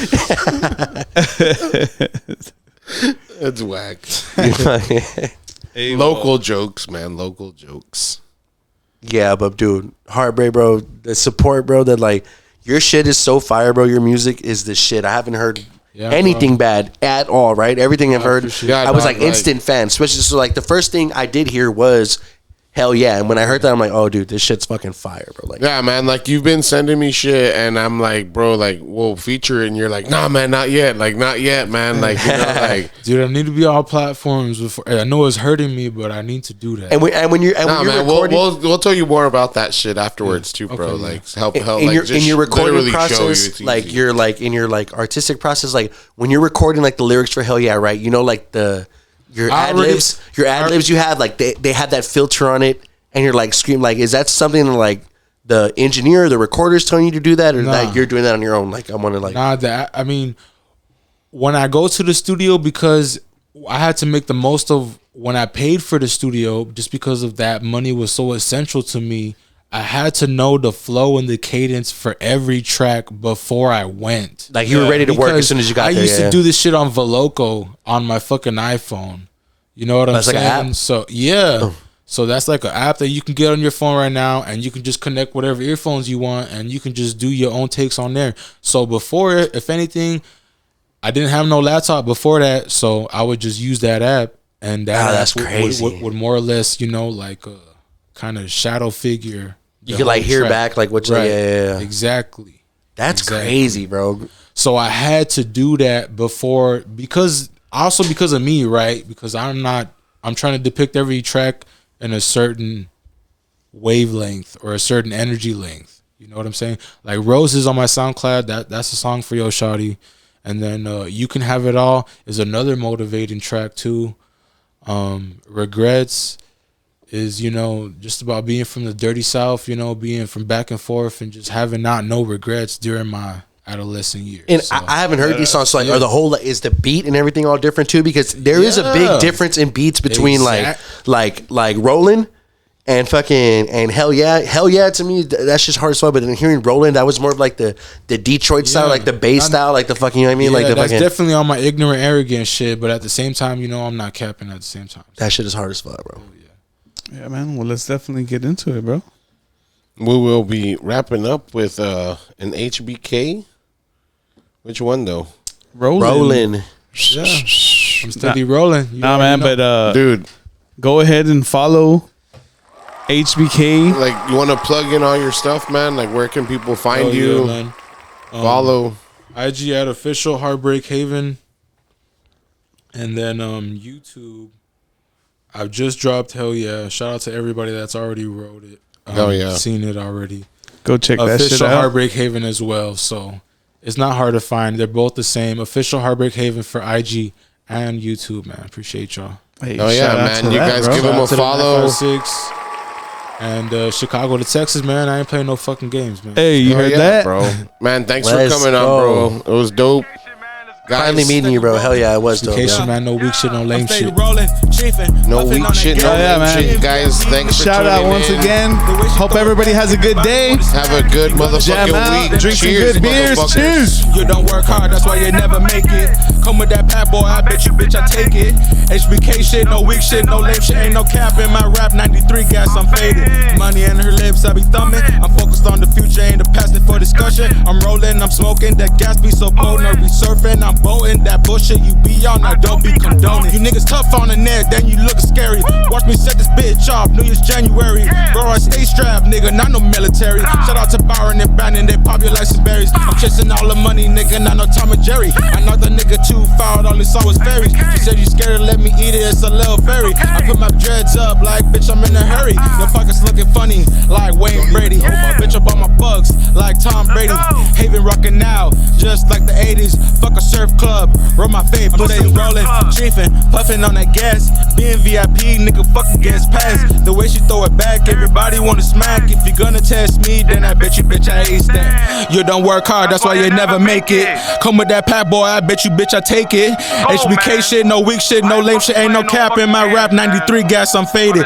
It's whack. Local jokes, man. Local jokes. Yeah, but dude, Heartbreak, bro. The support, bro. That like your shit is so fire, bro. Your music is the shit. I haven't heard anything bad at all. Right, everything I've heard, Yeah, I was dog, like instant fan. Especially so like the first thing I did hear was hell yeah, and when I heard that, I'm like, oh dude, this shit's fucking fire, bro. Like Yeah, man. Like you've been sending me shit, and I'm like, bro, like, we'll feature it, and you're like, nah, man, not yet. Like, not yet, man. Like, you know, like, Dude, I need to be on all platforms before. I know it's hurting me, but I need to do that. and when you're nah, man. recording. We'll tell you more about that shit afterwards too, bro. Okay, Like, help, in like, your just in your recording literally show you process, it's like easy. you're like in your like artistic process, like when you're recording like the lyrics for Hell Yeah, right? You know, like your I ad already- libs you have like they have that filter on it, and you're like scream like, is that something that, like the engineer, the recorder's telling you to do that, or Nah. that you're doing that on your own? Like I want to like Nah, that I mean, when I go to the studio, because I had to make the most of when I paid for the studio, just because of that money was so essential to me. I had to know the flow and the cadence for every track before I went. Like you were ready to work as Because soon as you got I there. used yeah. to do this shit on Veloco on my fucking iPhone. You know what I'm That's like saying? an app? So yeah. So that's like an app that you can get on your phone right now, and you can just connect whatever earphones you want, and you can just do your own takes on there. So before, if anything, I didn't have no laptop before that, so I would just use that app, and that app would more or less, you know, like a kind of shadow figure. You could like hear back like what you Exactly. That's crazy, bro. So I had to do that before because of me, right? Because I'm trying to depict every track in a certain wavelength or a certain energy length. You know what I'm saying? Like Roses on my SoundCloud, that's a song for Yo Shawty. And then You Can Have It All is another motivating track too. Regrets is, you know, just about being from the dirty South, you know, being from back and forth and just having no regrets during my adolescent years. And so, I haven't heard these songs. So like, are the whole is the beat and everything all different too? Because there is a big difference in beats between like Rollin and fucking and Hell Yeah. To me, that's just hard as fuck. But then hearing Rollin, that was more of like the Detroit style, like the bass style, like the fucking, you know what I mean? Yeah, like the that's fucking, definitely on my ignorant, arrogant shit. But at the same time, you know, I'm not capping at the same time. That shit is hard as fuck, bro. Yeah, man. Well, let's definitely get into it, bro. We will be wrapping up with an HBK. Which one though? Rollin. Yeah. I'm steady rolling. Nah, man, know. But dude, go ahead and follow HBK. Like, you want to plug in all your stuff, man? Like, where can people find you? Man. Follow IG at official HeartBreakHaven, and then YouTube. I've just dropped Hell Yeah. Shout out to everybody that's already wrote it. Seen it already. Go check that shit out. Official HeartBreakHaven as well. So it's not hard to find. They're both the same. Official HeartBreakHaven for IG and YouTube, man. Appreciate y'all. Hey, man. You guys give them a follow. And Chicago to Texas, man. I ain't playing no fucking games, man. Hey, you heard that, bro? Man, thanks for coming up, bro. It was dope. Finally meeting you, bro. Hell yeah, it was dope. Man, no weak shit, no lame shit. No weak shit, no lame shit. Guys, thanks for shout out once again. Hope everybody has a good day. Have a good motherfucking week. Drink some good beers. Cheers. You don't work hard, that's why you never make it. Come with that pat boy, I bet you, bitch, I take it. HBK shit, no weak shit, no lame shit, ain't no cap in my rap. 93 gas, I'm faded. Money in her lips, I be thumbing. I'm focused on the future, ain't the past for discussion. I'm rolling, I'm smoking, that gas be so potent. I be surfing, I'm boating, that bullshit you be on, I don't be condoning. You niggas tough on the net, then you look scary. Watch me set this bitch off, New Year's January. Bro, I stay strapped, nigga, not no military. Shout out to Byron and Brandon, they pop your license berries. I'm chasing all the money, nigga, not no Tom and Jerry. I know the nigga too foul, all he saw was fairies. She said you scared to let me eat it, it's a little fairy. I put my dreads up like, bitch, I'm in a hurry. Your pockets looking funny, like Wayne Brady. Bitch, up on my bugs, like Tom Brady. Haven rockin' now, just like the 80s. Fuck a surf club, roll my fade, pussy rollin', chiefin', puffin' on that gas. Being VIP, nigga, fuck against pass. The way she throw it back, everybody wanna smack. If you gonna test me, then I bet you, bitch, I ace that. You don't work hard, that's why you never make it. Come with that pat boy, I bet you, bitch, I take it. HBK shit, no weak shit, no lame shit, ain't no cap in my rap. 93 gas, I'm faded.